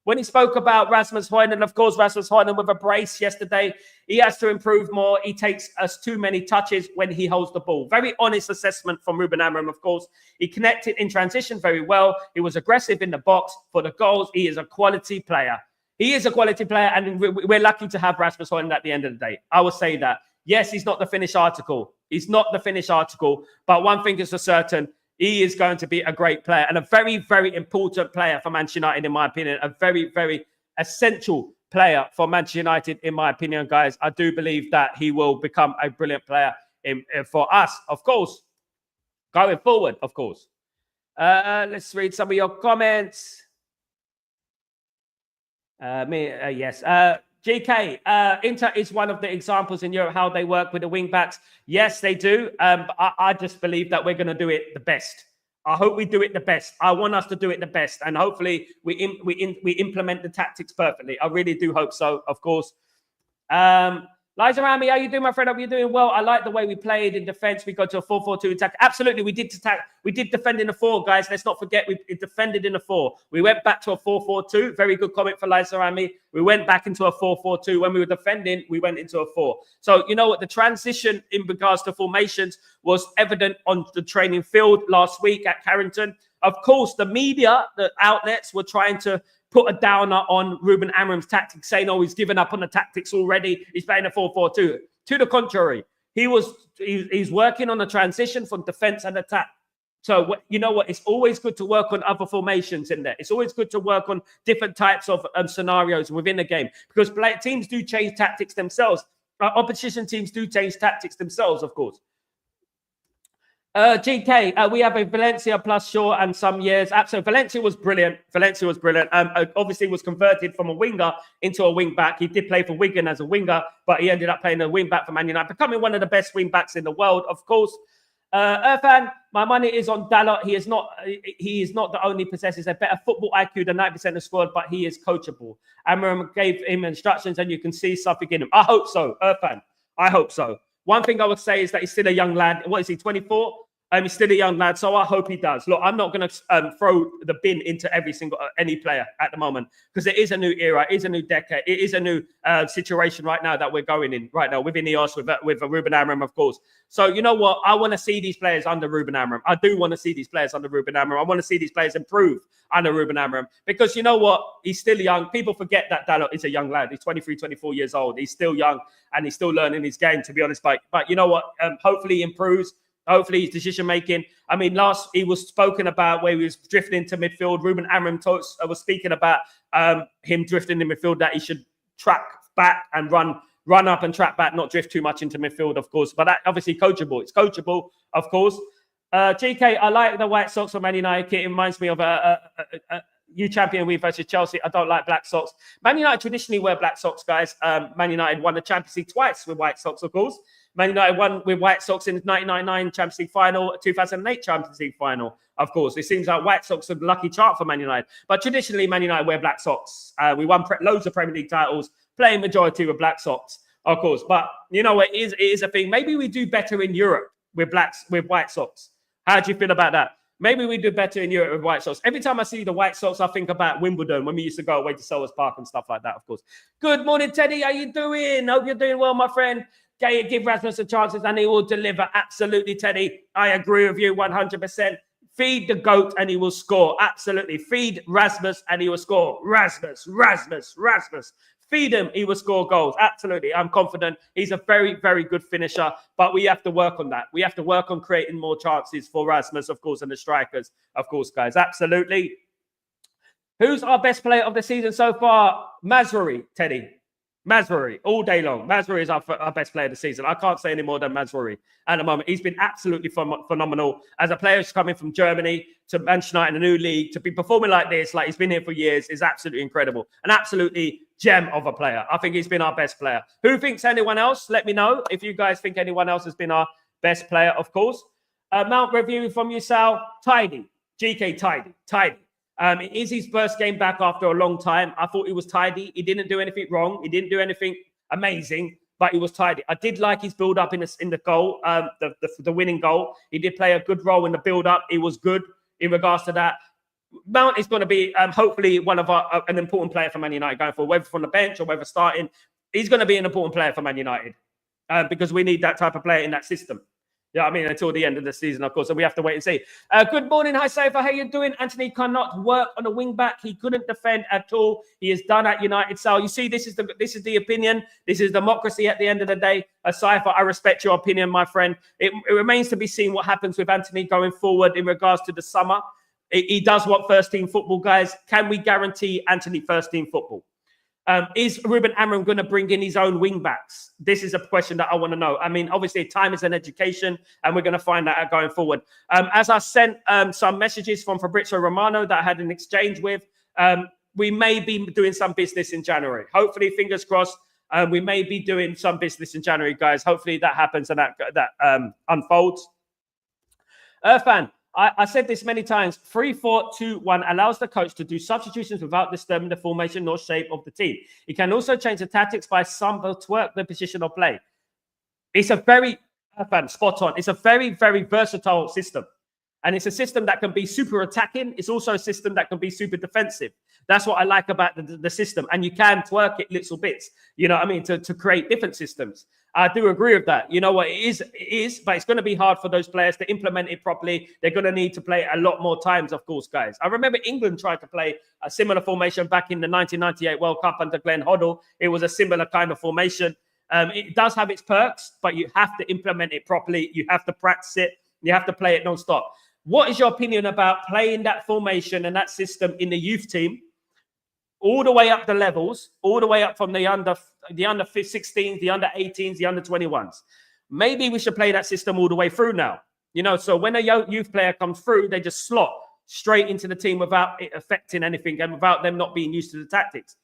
When he spoke about Rasmus Højlund, of course, Rasmus Højlund with a brace yesterday, he has to improve more. He takes us too many touches when he holds the ball. Very honest assessment from Ruben Amorim, of course. He connected in transition very well. He was aggressive in the box for the goals. He is a quality player. He is a quality player, and we're lucky to have Rasmus Højlund at the end of the day. I will say that. Yes, he's not the finished article. He's not the finished article, but one thing is for certain, he is going to be a great player and a very, very important player for Manchester United, in my opinion. A very, very essential player for Manchester United, in my opinion, guys. I do believe that he will become a brilliant player for us, of course, going forward, of course. Let's read some of your comments. Yes. GK, Inter is one of the examples in Europe how they work with the wing backs. Yes, they do. But I just believe that we're going to do it the best. I hope we do it the best. I want us to do it the best, and hopefully we implement the tactics perfectly. I really do hope so. Of course. Liza Rami, how you doing, my friend? Hope you're doing well. I like the way we played in defense. We got to a 4-4-2 attack. Absolutely, we did attack. We did defend in a 4, guys. Let's not forget we defended in a 4. We went back to a 4-4-2. Very good comment for Liza Rami. We went back into a 4-4-2. When we were defending, we went into a 4. So you know what? The transition in regards to formations was evident on the training field last week at Carrington. Of course, the media, the outlets were trying to put a downer on Ruben Amorim's tactics, saying, oh, he's given up on the tactics already. He's playing a 4-4-2. To the contrary, he's working on a transition from defense and attack. So you know what? It's always good to work on other formations in there. It's always good to work on different types of scenarios within the game, because teams do change tactics themselves. Opposition teams do change tactics themselves, of course. GK, we have a Valencia plus Shaw and some years. Absolutely. Valencia was brilliant. Obviously was converted from a winger into a wing back. He did play for Wigan as a winger, but he ended up playing a wing back for Man United, becoming one of the best wing backs in the world, of course. Irfan, my money is on Dalot. He is not the only possesses a better football IQ than 90% of the squad, but he is coachable. Amorim gave him instructions and you can see something in him. I hope so, Irfan. I hope so. One thing I would say is that he's still a young lad. What is he, 24? He's still a young lad, so I hope he does. Look, I'm not going to throw the bin into any player at the moment, because it is a new era, it is a new decade, it is a new situation right now that we're going in right now within EOS with Ruben Amorim, of course. So you know what? I want to see these players under Ruben Amorim. I do want to see these players under Ruben Amorim. I want to see these players improve under Ruben Amorim, because you know what? He's still young. People forget that Dalot is a young lad. He's 23, 24 years old. He's still young and he's still learning his game, to be honest. But you know what? Hopefully he improves. Hopefully his decision making. I mean, he was spoken about where he was drifting into midfield. Ruben Amorim was speaking about him drifting in midfield, that he should track back and run up and track back, not drift too much into midfield, of course. But that obviously coachable. It's coachable, of course. GK, I like the White Sox for Man United kit. It reminds me of you champion we versus Chelsea. I don't like black socks. Man United traditionally wear black socks, guys. Man United won the Champions League twice with White Sox, of course. Man United won with White Sox in the 1999 Champions League final, 2008 Champions League final, of course. It seems like White Sox are the lucky chart for Man United. But traditionally, Man United wear black socks. We won loads of Premier League titles, playing majority with black socks, of course. But, you know, it is a thing. Maybe we do better in Europe with White Sox. How do you feel about that? Maybe we do better in Europe with White Sox. Every time I see the White Sox, I think about Wimbledon when we used to go away to Selhurst Park and stuff like that, of course. Good morning, Teddy. How you doing? Hope you're doing well, my friend. Give Rasmus a chances and he will deliver. Absolutely, Teddy. I agree with you 100%. Feed the GOAT and he will score. Absolutely. Feed Rasmus and he will score. Rasmus. Feed him, he will score goals. Absolutely. I'm confident. He's a very, very good finisher, but we have to work on that. We have to work on creating more chances for Rasmus, of course, and the strikers, of course, guys. Absolutely. Who's our best player of the season so far? Mazraoui, Teddy. Mazraoui, all day long. Mazraoui is our best player of the season. I can't say any more than Mazraoui at the moment. He's been absolutely phenomenal. As a player who's coming from Germany to Manchester United in a new league, to be performing like this, like he's been here for years, is absolutely incredible. An absolutely gem of a player. I think he's been our best player. Who thinks anyone else? Let me know if you guys think anyone else has been our best player, of course. Mount review from you, Sal. Tidy. GK, tidy. It is his first game back after a long time. I thought he was tidy. He didn't do anything wrong. He didn't do anything amazing, but he was tidy. I did like his build-up in the goal, the winning goal. He did play a good role in the build-up. He was good in regards to that. Mount is going to be hopefully one of an important player for Man United going forward, whether from the bench or whether starting. He's going to be an important player for Man United because we need that type of player in that system. Yeah, I mean, until the end of the season, of course. So we have to wait and see. Good morning. Hi, Safer. How you doing? Anthony cannot work on a wing back. He couldn't defend at all. He is done at United. So you see, this is the opinion. This is democracy at the end of the day. Safer, I respect your opinion, my friend. It remains to be seen what happens with Anthony going forward in regards to the summer. He does want first-team football, guys. Can we guarantee Anthony first-team football? Is Ruben Amorim going to bring in his own wing backs? This is a question that I want to know. I mean, obviously, time is an education, and we're going to find that out going forward. As I sent some messages from Fabrizio Romano that I had an exchange with, we may be doing some business in January. Hopefully, fingers crossed. We may be doing some business in January, guys. Hopefully that happens and that unfolds. Irfan, I said this many times. 3-4-2-1 allows the coach to do substitutions without disturbing the formation or shape of the team. He can also change the tactics by some to work the position of play. It's a very, Irfan, spot on. It's a very, very versatile system. And it's a system that can be super attacking. It's also a system that can be super defensive. That's what I like about the system. And you can twerk it little bits, you know what I mean, to create different systems. I do agree with that. You know what, it is, but it's going to be hard for those players to implement it properly. They're going to need to play a lot more times, of course, guys. I remember England tried to play a similar formation back in the 1998 World Cup under Glenn Hoddle. It was a similar kind of formation. It does have its perks, but you have to implement it properly. You have to practice it. You have to play it non-stop. What is your opinion about playing that formation and that system in the youth team all the way up the levels, all the way up from the under 16s, the under 18s, the under 21s? Maybe we should play that system all the way through now. You know, so when a youth player comes through, they just slot straight into the team without it affecting anything and without them not being used to the tactics.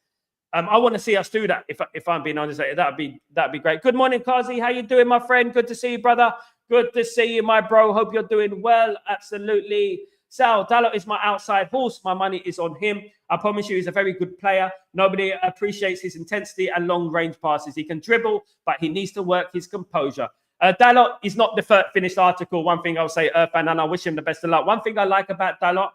I want to see us do that. If I'm being honest, that'd be great. Good morning, Kazi. How you doing, my friend? Good to see you, brother. Good to see you, my bro. Hope you're doing well. Absolutely. Sal, Dalot is my outside horse. My money is on him. I promise you, he's a very good player. Nobody appreciates his intensity and long-range passes. He can dribble, but he needs to work his composure. Dalot is not the finished article. One thing I'll say, Irfan, and I wish him the best of luck. One thing I like about Dalot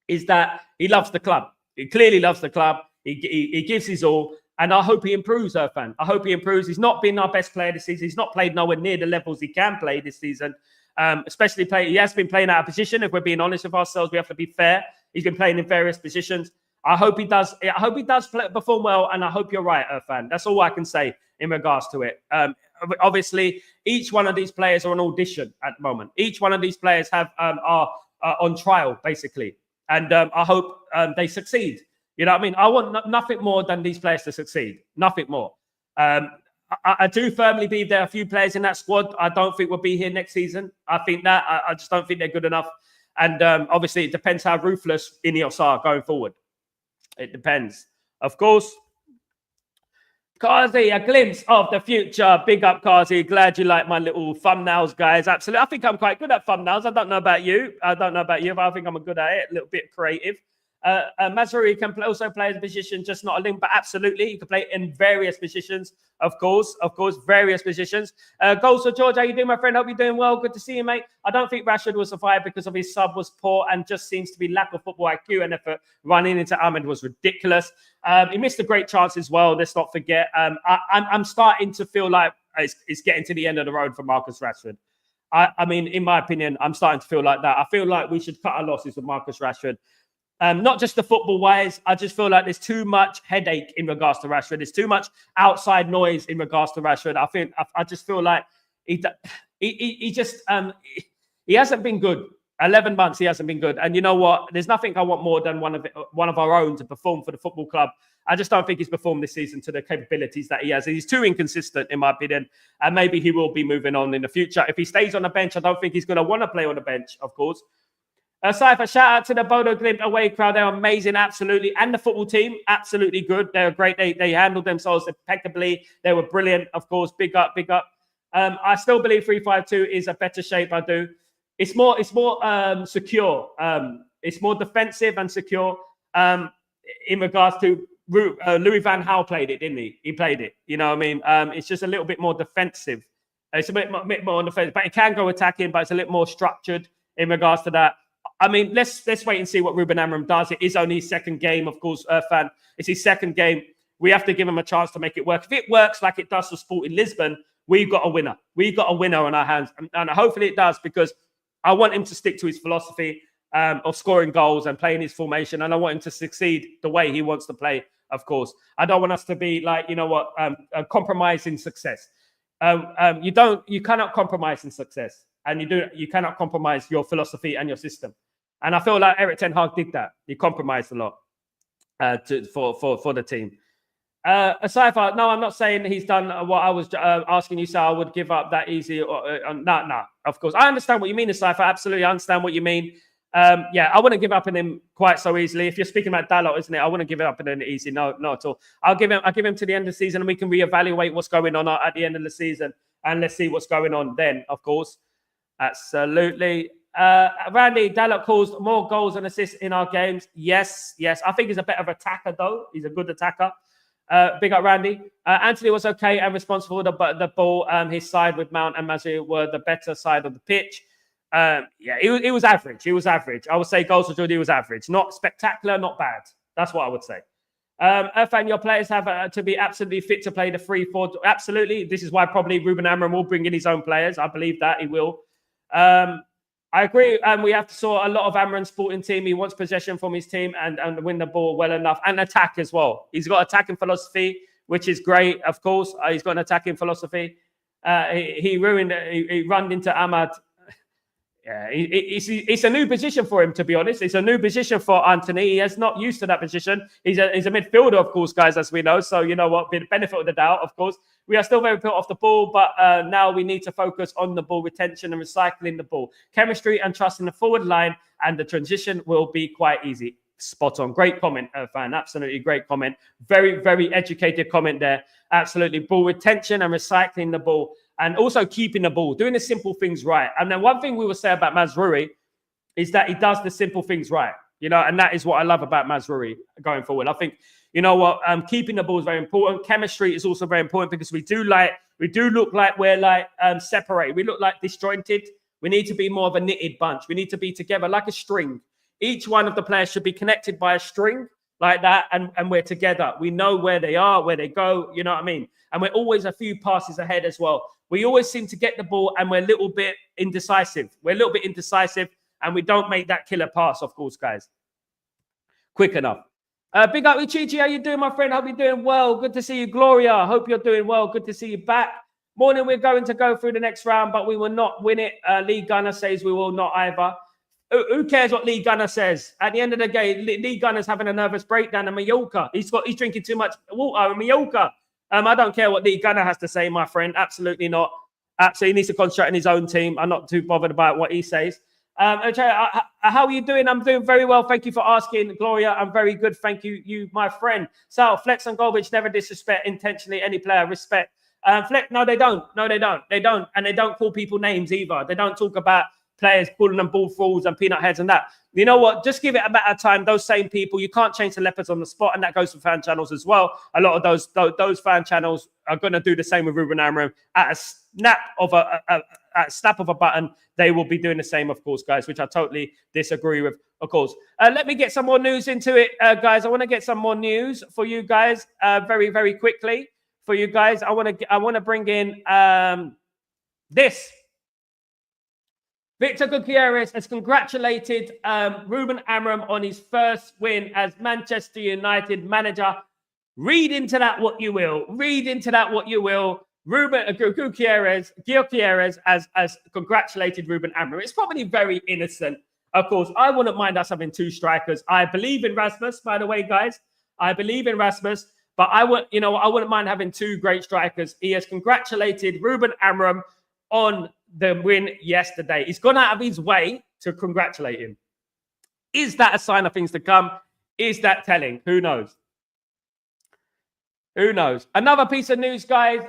is that he loves the club. He clearly loves the club. He gives his all. And I hope he improves, Irfan. I hope he improves. He's not been our best player this season. He's not played nowhere near the levels he can play this season. He has been playing out of position. If we're being honest with ourselves, we have to be fair. He's been playing in various positions. I hope he does perform well, and I hope you're right, Irfan. That's all I can say in regards to it. Obviously, each one of these players are on audition at the moment. Each one of these players are on trial, basically. And I hope they succeed. You know what I mean? I want nothing more than these players to succeed. Nothing more. I do firmly believe there are a few players in that squad I don't think will be here next season. I think that I just don't think they're good enough. And obviously, it depends how ruthless Ineos are going forward. It depends. Of course, Kazi, a glimpse of the future. Big up, Kazi. Glad you like my little thumbnails, guys. Absolutely. I think I'm quite good at thumbnails. I don't know about you. But I think I'm good at it. A little bit creative. Mazuri can also play in a position, just not a link, but absolutely, he can play in various positions, of course, various positions. Goals for George, how you doing, my friend? Hope you're doing well. Good to see you, mate. I don't think Rashford will survive because of his sub was poor and just seems to be lack of football IQ and effort. Running into Ahmed was ridiculous. He missed a great chance as well. Let's not forget. I'm starting to feel like it's getting to the end of the road for Marcus Rashford. I mean, in my opinion, I'm starting to feel like that. I feel like we should cut our losses with Marcus Rashford. Not just the football-wise, I just feel like there's too much headache in regards to Rashford. There's too much outside noise in regards to Rashford. I just feel like he hasn't been good. 11 months, he hasn't been good. And you know what? There's nothing I want more than one of our own to perform for the football club. I just don't think he's performed this season to the capabilities that he has. He's too inconsistent, in my opinion. And maybe he will be moving on in the future. If he stays on the bench, I don't think he's going to want to play on the bench, of course. Cypher, shout out to the Bodo Glimt away crowd. They're amazing, absolutely. And the football team, absolutely good. They're great. They handled themselves impeccably. They were brilliant, of course. Big up, big up. I still believe 3-5-2 is a better shape. I do. It's more secure. It's more defensive and secure. In regards to Louis van Gaal played it, didn't he? He played it. You know what I mean? It's just a little bit more defensive. It's a bit more on defense, but it can go attacking, but it's a little more structured in regards to that. I mean, let's wait and see what Ruben Amorim does. It is only his second game, of course, Irfan. It's his second game. We have to give him a chance to make it work. If it works like it does for Sporting Lisbon, we've got a winner. We've got a winner on our hands. And hopefully it does, because I want him to stick to his philosophy of scoring goals and playing his formation. And I want him to succeed the way he wants to play, of course. I don't want us to be like, you know what, compromising success. You cannot compromise in success. And you cannot compromise your philosophy and your system. And I feel like Erik ten Hag did that. He compromised a lot for the team. Aside from, no, I'm not saying he's done what I was asking you, so I would give up that easy. No. Of course, I understand what you mean, Aside. Absolutely, I understand what you mean. Yeah, I wouldn't give up on him quite so easily. If you're speaking about Dalot, isn't it? I wouldn't give it up on him easy. No, not at all. I'll give him to the end of the season, and we can reevaluate what's going on at the end of the season, and let's see what's going on then. Of course, absolutely. Randy, Dalot caused more goals and assists in our games. Yes. I think he's a better attacker though. He's a good attacker. Big up, Randy. Anthony was okay and responsible for the ball. His side with Mount and Mazou were the better side of the pitch. Yeah, it was average. He was average. I would say goals for Jordi was average. Not spectacular, not bad. That's what I would say. Irfan, your players have to be absolutely fit to play the 3-4. Absolutely. This is why probably Ruben Amorim will bring in his own players. I believe that he will. I agree. We have to saw a lot of Amorim's sporting team. He wants possession from his team and win the ball well enough and attack as well. He's got attacking philosophy, which is great, of course. He's got an attacking philosophy. He run into Ahmad. Yeah, it's a new position for him, to be honest. It's a new position for Anthony. He is not used to that position. He's a midfielder, of course, guys, as we know. So, you know what? Benefit of the doubt, of course. We are still very put off the ball, but now we need to focus on the ball retention and recycling the ball. Chemistry and trust in the forward line, and the transition will be quite easy. Spot on. Great comment, fan. Absolutely great comment. Very, very educated comment there. Absolutely. Ball retention and recycling the ball. And also keeping the ball, doing the simple things right. And then one thing we will say about Mazraoui is that he does the simple things right, you know, and that is what I love about Mazraoui going forward. I think, you know what, keeping the ball is very important. Chemistry is also very important because we do look like we're like separated. We look like disjointed. We need to be more of a knitted bunch. We need to be together like a string. Each one of the players should be connected by a string like that, and we're together. We know where they are, where they go, you know what I mean? And we're always a few passes ahead as well. We always seem to get the ball and we're a little bit indecisive. And we don't make that killer pass, of course, guys. Quick enough. Big up, Ichichi. How you doing, my friend? Hope you're doing well. Good to see you, Gloria. Hope you're doing well. Good to see you back. Morning, we're going to go through the next round, but we will not win it. Lee Gunner says we will not either. Who cares what Lee Gunner says? At the end of the day, Lee Gunner's having a nervous breakdown in Mallorca. He's drinking too much water in Mallorca. I don't care what Lee Gunner has to say, my friend. Absolutely not. Absolutely, he needs to concentrate on his own team. I'm not too bothered about what he says. How are you doing? I'm doing very well. Thank you for asking, Gloria. I'm very good. Thank you, my friend. So, Flex and Golbich never disrespect intentionally any player. Respect. Flex, no, they don't. They don't. And they don't call people names either. They don't talk about players calling them ball fools and peanut heads and that. You know what? Just give it a matter of time. Those same people, you can't change the leopards on the spot, and that goes for fan channels as well. A lot of those fan channels are going to do the same with Ruben Amorim. At a snap of a button, they will be doing the same, of course, guys, which I totally disagree with, of course. Let me get some more news into it, guys. I want to get some more news for you guys very, very quickly. For you guys, I want to bring in this. Victor Gutierrez has congratulated Ruben Amorim on his first win as Manchester United manager. Read into that what you will. Ruben Gutierrez has congratulated Ruben Amorim. It's probably very innocent. Of course, I wouldn't mind us having two strikers. I believe in Rasmus, by the way, guys. I believe in Rasmus, but I wouldn't mind having two great strikers. He has congratulated Ruben Amorim on the win yesterday. He's gone out of his way to congratulate him. Is that a sign of things to come? Is that telling? Who knows? Who knows? Another piece of news, guys.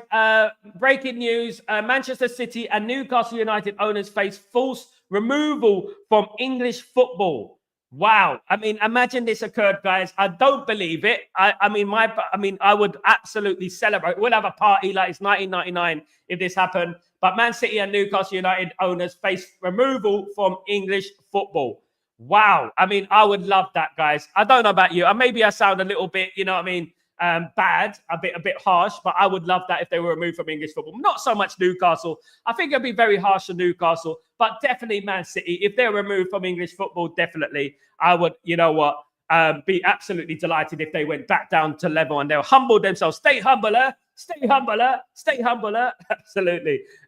Breaking news. Manchester City and Newcastle United owners face forced removal from English football. Wow. I mean, imagine this occurred, guys. I don't believe it. I would absolutely celebrate. We'll have a party like it's 1999 if this happened. But Man City and Newcastle United owners face removal from English football. Wow. I mean, I would love that, guys. I don't know about you. Maybe I sound a little bit, you know what I mean, bad, a bit harsh, but I would love that if they were removed from English football. Not so much Newcastle. I think it'd be very harsh on Newcastle, but definitely Man City. If they're removed from English football, definitely, I would, you know what, be absolutely delighted if they went back down to level and they'll humble themselves. Stay humbler.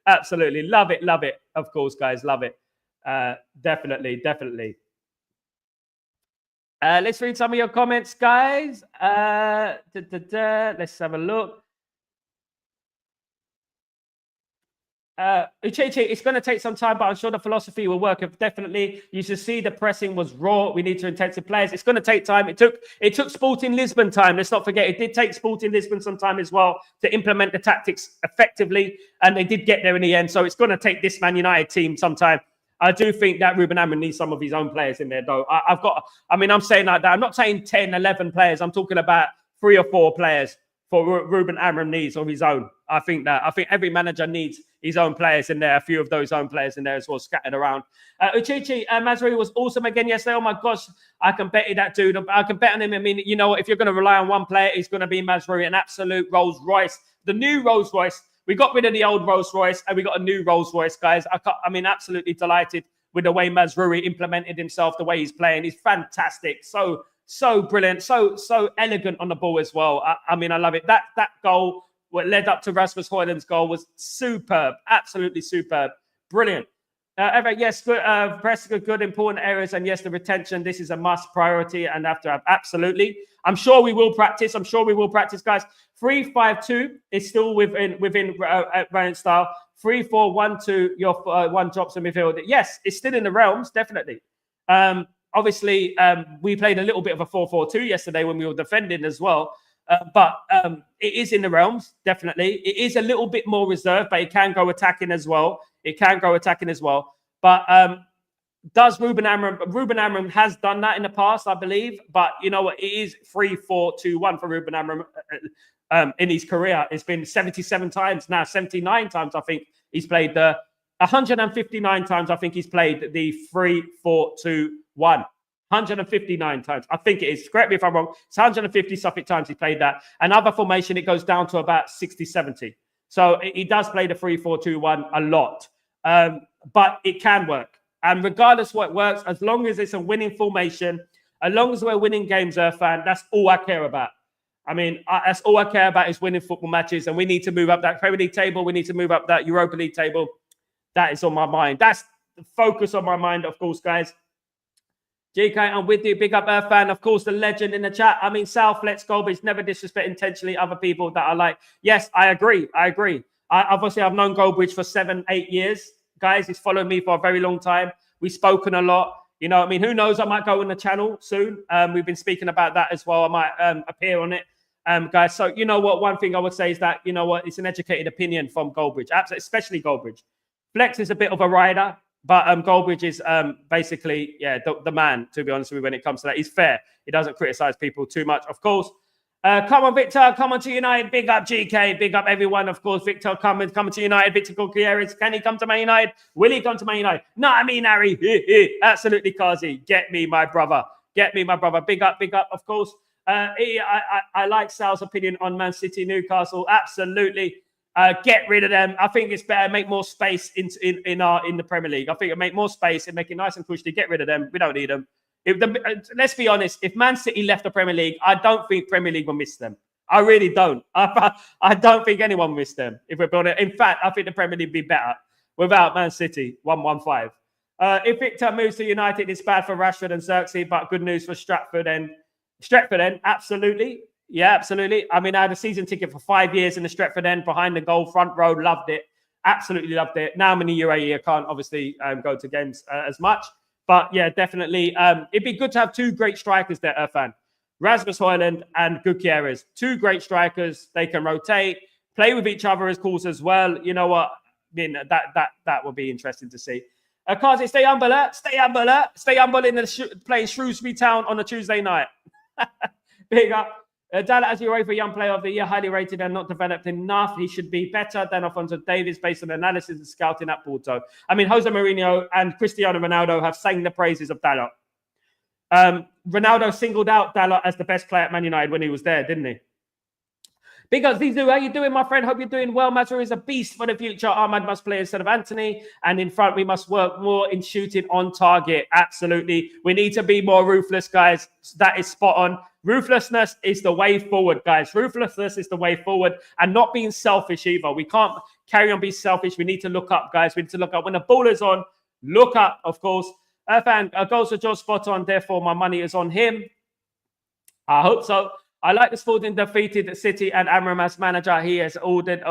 Absolutely. Love it. Of course, guys, love it. Definitely. Let's read some of your comments, guys. Let's have a look. Uchechi, it's going to take some time, but I'm sure the philosophy will work. Definitely, you should see the pressing was raw. We need to intensify players. It's going to take time. It took Sporting Lisbon time. Let's not forget, it did take Sporting Lisbon some time as well to implement the tactics effectively, and they did get there in the end. So it's going to take this Man United team some time. I do think that Ruben Amorim needs some of his own players in there, though. I'm saying like that. I'm not saying 10, 11 players. I'm talking about 3 or 4 players for Ruben Amorim needs of his own. I think every manager needs his own players in there, a few of those own players in there as well, scattered around. Uchichi, Mazraoui was awesome again yesterday. Oh my gosh, I can bet you that dude. I can bet on him. I mean, you know what? If you're going to rely on one player, it's going to be Mazraoui, an absolute Rolls Royce. The new Rolls Royce. We got rid of the old Rolls Royce and we got a new Rolls Royce, guys. Absolutely delighted with the way Mazraoui implemented himself, the way he's playing. He's fantastic. So brilliant, so elegant on the ball as well. I love it. That goal, what led up to Rasmus Højlund's goal, was superb, absolutely superb, brilliant. Yes, good. Press good, important areas, and yes, the retention. This is a must priority, and have to have absolutely. I'm sure we will practice. Guys. 3-5-2 is still within Ryan style. 3-4-1-2. Your one drops in midfield. Yes, it's still in the realms, definitely. Obviously, we played a little bit of a 4-4-2 yesterday when we were defending as well. But it is in the realms, definitely. It is a little bit more reserved, but it can go attacking as well. But does Ruben Amorim has done that in the past, I believe. But you know what? It is 3-4-2-1 for Ruben Amorim in his career. It's been 77 times now, 79 times, I think he's played the 159 times, I think he's played the 3-4-2-1. 159 times. I think it is. Correct me if I'm wrong. It's 150 something times he played that. Another formation, it goes down to about 60, 70. So he does play the 3-4-2-1 a lot. But it can work. And regardless what works, as long as it's a winning formation, as long as we're winning games, fan, that's all I care about. That's all I care about is winning football matches. And we need to move up that Premier League table. We need to move up that Europa League table. That is on my mind. That's the focus on my mind, of course, guys. GK, I'm with you. Big up, fan. Of course, the legend in the chat. South, let's go, but it's never disrespect intentionally other people that are like, yes, I agree. I've known Goldbridge for 7-8 years. Guys, he's followed me for a very long time. We've spoken a lot. You know, who knows? I might go on the channel soon. We've been speaking about that as well. I might appear on it, guys. So, you know what? One thing I would say is that, you know what? It's an educated opinion from Goldbridge, especially Goldbridge. Flex is a bit of a rider. But Goldbridge is basically, the man, to be honest with you, when it comes to that. He's fair. He doesn't criticize people too much, of course. Come on, Victor. Come on to United. Big up, GK. Big up, everyone. Of course, Victor coming to United. Victor Gutierrez. Can he come to Man United? Will he come to Man United? No, Harry. Absolutely, Kazi. Get me, my brother. Big up, of course. I like Sal's opinion on Man City, Newcastle. Absolutely. Get rid of them. I think it's better make more space in the Premier League. I think it make more space and make it nice and cushy. Get rid of them. We don't need them. Let's be honest. If Man City left the Premier League, I don't think Premier League will miss them. I really don't. I don't think anyone will miss them. If we're building. In fact, I think the Premier League would be better without Man City. 115. If Victor moves to United, it's bad for Rashford and Xerxes, but good news for Stratford and absolutely. Yeah, absolutely. I had a season ticket for 5 years in the Stretford End, behind the goal, front row, loved it. Absolutely loved it. Now I'm in the UAE, I can't obviously go to games as much. But yeah, definitely. It'd be good to have 2 great strikers there, Irfan. Rasmus Højlund and Gutierrez. 2 great strikers. They can rotate, play with each other, of course, as well. You know what? That would be interesting to see. Kazi, stay humble. Stay humble playing Shrewsbury Town on a Tuesday night. Big up. Dallas as UEFA Young Player of the Year, highly rated and not developed enough. He should be better than Alphonso Davies based on analysis and scouting at Porto. Jose Mourinho and Cristiano Ronaldo have sang the praises of Dalot. Ronaldo singled out Dalot as the best player at Man United when he was there, didn't he? Big up, Zizou. How you doing, my friend? Hope you're doing well. Mazraoui is a beast for the future. Ahmad must play instead of Anthony. And in front, we must work more in shooting on target. Absolutely. We need to be more ruthless, guys. That is spot on. Ruthlessness is the way forward, guys. Ruthlessness is the way forward. And not being selfish either. We can't carry on being selfish. We need to look up, guys. We need to look up. When the ball is on, look up, of course. Irfan, goals for Joe spot on. Therefore, my money is on him. I hope so. I like the Sporting defeated City and Amorim as manager. He has ordered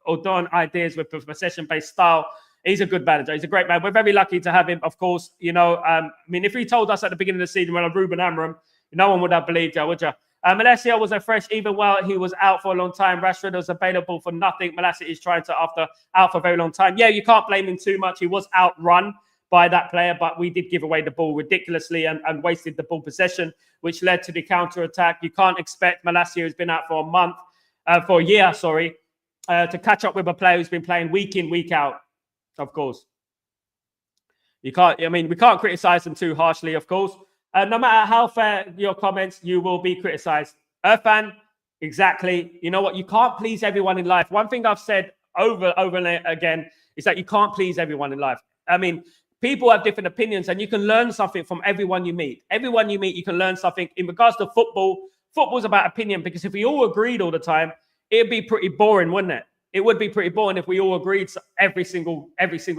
Odon ideas with possession-based style. He's a good manager. He's a great man. We're very lucky to have him, of course. You know, I mean, if he told us at the beginning of the season when Ruben Amorim, no one would have believed you, would you? Malacia was fresh even while he was out for a long time. Rashford was available for nothing. Malacia is trying to out for a very long time. Yeah, you can't blame him too much. He was outrun by that player, but we did give away the ball ridiculously and wasted the ball possession, which led to the counter-attack. You can't expect Malacia, who's been out for a year, to catch up with a player who's been playing week in, week out, of course. We can't criticize them too harshly, of course. No matter how fair your comments, you will be criticized. Irfan, exactly. You know what? You can't please everyone in life. One thing I've said over and again is that you can't please everyone in life. I mean, people have different opinions, and you can learn something from everyone you meet. Everyone you meet, you can learn something. In regards to football, football's about opinion, because if we all agreed all the time, it'd be pretty boring, wouldn't it? It would be pretty boring if we all agreed every single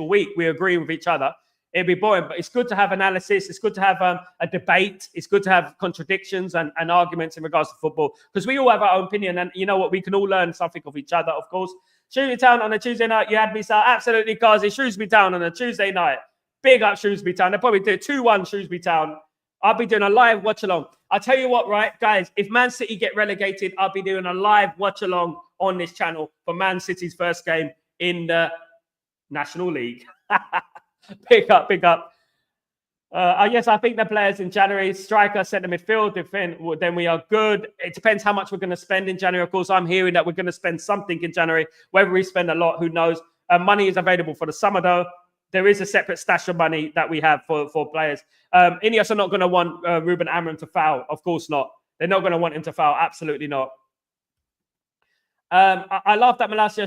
week. We agree with each other. It'd be boring, but it's good to have analysis. It's good to have a debate. It's good to have contradictions and arguments in regards to football, because we all have our own opinion, and you know what? We can all learn something of each other, of course. Shrewsbury Town on a Tuesday night. You had me, sir. Absolutely, Kazi. Shrewsbury Town on a Tuesday night. Big up Shrewsbury Town. They'll probably do 2-1 Shrewsbury Town. I'll be doing a live watch-along. I'll tell you what, right, guys, if Man City get relegated, I'll be doing a live watch-along on this channel for Man City's first game in the National League. Pick up. Yes, I think the players in January, striker, centre midfield, then we are good. It depends how much we're going to spend in January. Of course, I'm hearing that we're going to spend something in January. Whether we spend a lot, who knows? Money is available for the summer, though. There is a separate stash of money that we have for players. Ineos are not going to want Ruben Amorim to foul. Of course not. They're not going to want him to foul. Absolutely not. I laughed at Malacia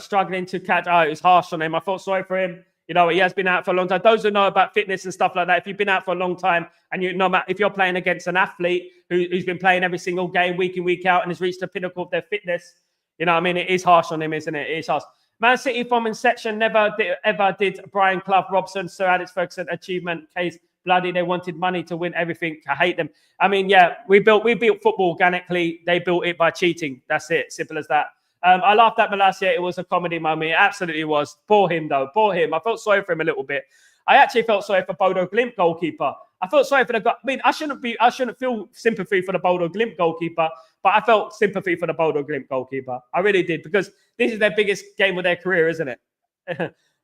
struggling to catch. Oh, it was harsh on him. I felt sorry for him. You know, he has been out for a long time. Those who know about fitness and stuff like that, if you've been out for a long time and if you're playing against an athlete who's been playing every single game, week in, week out, and has reached the pinnacle of their fitness, you know what I mean? It is harsh on him, isn't it? It is harsh. Man City from inception ever did Brian Clough, Robson, Sir Alex Ferguson achievement case bloody. They wanted money to win everything. I hate them. I mean, yeah, we built football organically. They built it by cheating. That's it. Simple as that. I laughed at Malacia. It was a comedy moment. It absolutely was. Poor him, though. Poor him. I felt sorry for him a little bit. I actually felt sorry for Bodo Glimt goalkeeper. I felt sorry for the guy. I mean, I shouldn't feel sympathy for the Bodo Glimt goalkeeper, but I felt sympathy for the Bodo Glimt goalkeeper. I really did, because this is their biggest game of their career, isn't it?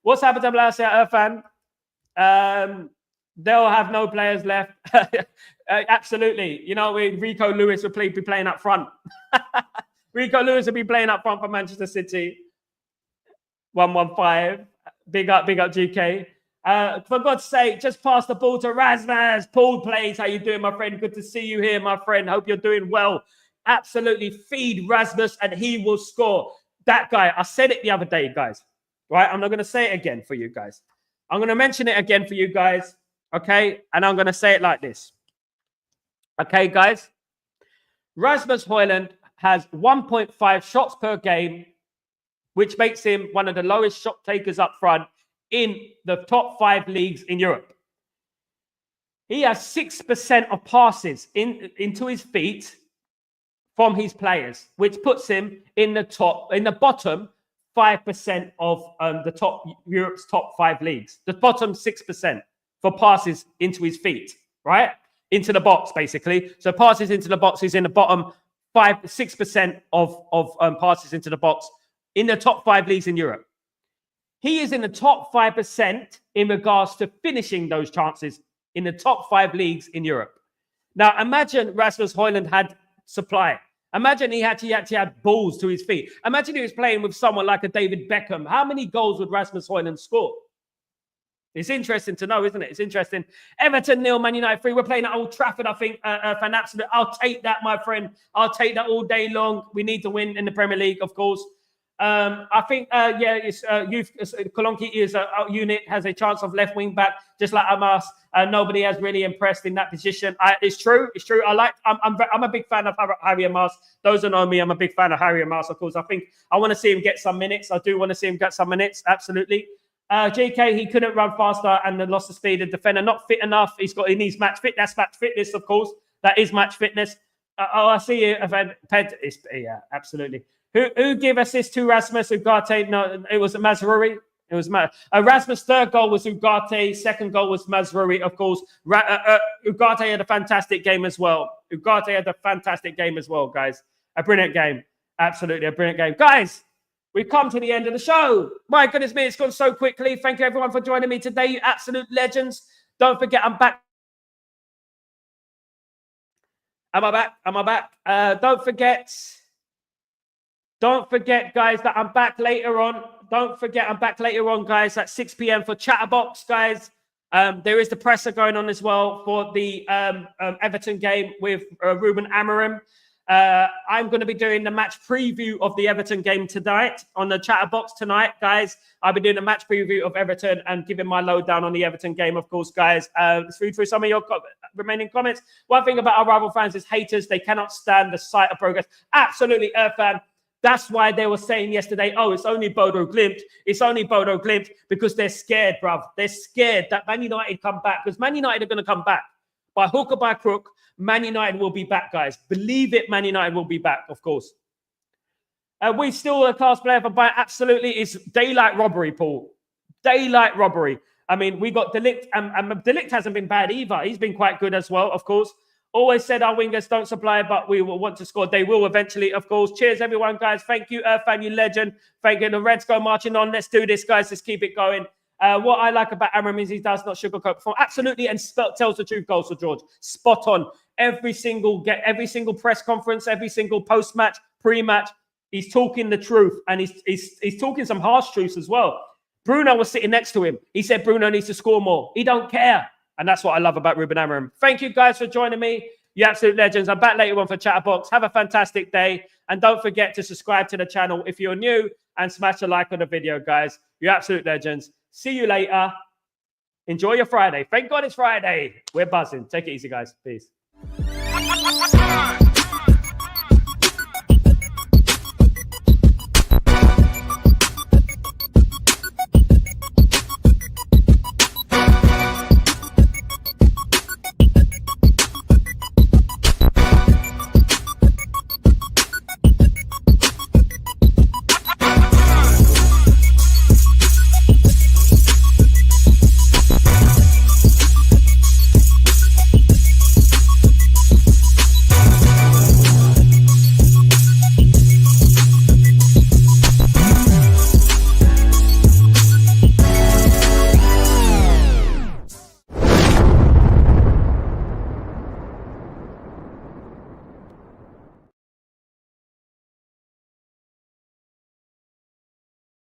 What's happened to Malacia, Irfan? They'll have no players left. Absolutely. You know, Rico Lewis will be playing up front. Rico Lewis will be playing up front for Manchester City. 115. Big up, GK. For God's sake, just pass the ball to Rasmus. Paul plays. How you doing, my friend? Good to see you here, my friend. Hope you're doing well. Absolutely feed Rasmus and he will score. That guy, I said it the other day, guys. Right? I'm not going to say it again for you guys. I'm going to mention it again for you guys. Okay? And I'm going to say it like this. Okay, guys? Rasmus Højlund has 1.5 shots per game, which makes him one of the lowest shot takers up front in the top 5 leagues in Europe. He has 6% of passes into his feet from his players, which puts him in the bottom 5% of Europe's top 5 leagues. The bottom 6% for passes into his feet, right? Into the box, basically. So passes into the box is in the bottom 6% of passes into the box in the top 5 leagues in Europe. He is in the top 5% in regards to finishing those chances in the top 5 leagues in Europe. Now, imagine Rasmus Højlund had supply. Imagine he actually had balls to his feet. Imagine he was playing with someone like a David Beckham. How many goals would Rasmus Højlund score? It's interesting to know, isn't it? It's interesting. Everton 0, Man United 3. We're playing at Old Trafford, I think, for an absolute. I'll take that, my friend. I'll take that all day long. We need to win in the Premier League, of course. I think, it's youth. Kolonki is a unit, has a chance of left wing back, just like Amas. Nobody has really impressed in that position. It's true. It's true. I'm a big fan of Harry Amas. Those who know me, I'm a big fan of Harry Amas, of course. I want to see him get some minutes. I do want to see him get some minutes. Absolutely. JK, he couldn't run faster and lost the speed. The defender not fit enough. He needs match fit. That's match fitness, of course. That is match fitness. I see you, Ped. Yeah, absolutely. Who gave assist to Rasmus Ugarte? No, it was Mazraoui. It was Rasmus' third goal was Ugarte. Second goal was Mazraoui, of course. Ugarte had a fantastic game as well. Ugarte had a fantastic game as well, guys. A brilliant game. Absolutely a brilliant game. Guys, we've come to the end of the show. My goodness me, it's gone so quickly. Thank you, everyone, for joining me today. You absolute legends. Don't forget, I'm back. Am I back? Am I back? Don't forget, guys, that I'm back later on. Don't forget, I'm back later on, guys, at 6 p.m. for Chatterbox, guys. There is the presser going on as well for the Everton game with Ruben Amorim. I'm going to be doing the match preview of the Everton game tonight on the Chatterbox tonight, guys. I'll be doing a match preview of Everton and giving my lowdown on the Everton game, of course, guys. Let's read through some of your remaining comments. One thing about our rival fans is haters. They cannot stand the sight of progress. Absolutely, Irfan. That's why they were saying yesterday, oh, it's only Bodo Glimt. It's only Bodo Glimt because they're scared, bruv. They're scared that Man United come back because Man United are going to come back. By hook or by crook, Man United will be back, guys. Believe it, Man United will be back, of course. We still a class player for Bayern. Absolutely. It's daylight robbery, Paul. Daylight robbery. I mean, we got De Ligt, and De Ligt hasn't been bad either. He's been quite good as well, of course. Always said our wingers don't supply, but we will want to score. They will eventually, of course. Cheers, everyone, guys. Thank you, Irfan, you legend. Thank you. The Reds go marching on. Let's do this, guys. Let's keep it going. What I like about Amorim is he does not sugarcoat perform. Absolutely, and tells the truth, goals for George. Spot on. Every single press conference, every single post-match, pre-match, he's talking the truth, and he's talking some harsh truths as well. Bruno was sitting next to him. He said Bruno needs to score more. He don't care. And that's what I love about Ruben Amorim. Thank you, guys, for joining me. You absolute legends. I'm back later on for Chatterbox. Have a fantastic day. And don't forget to subscribe to the channel if you're new and smash a like on the video, guys. You absolute legends. See you later. Enjoy your Friday. Thank God it's Friday. We're buzzing. Take it easy, guys. Peace.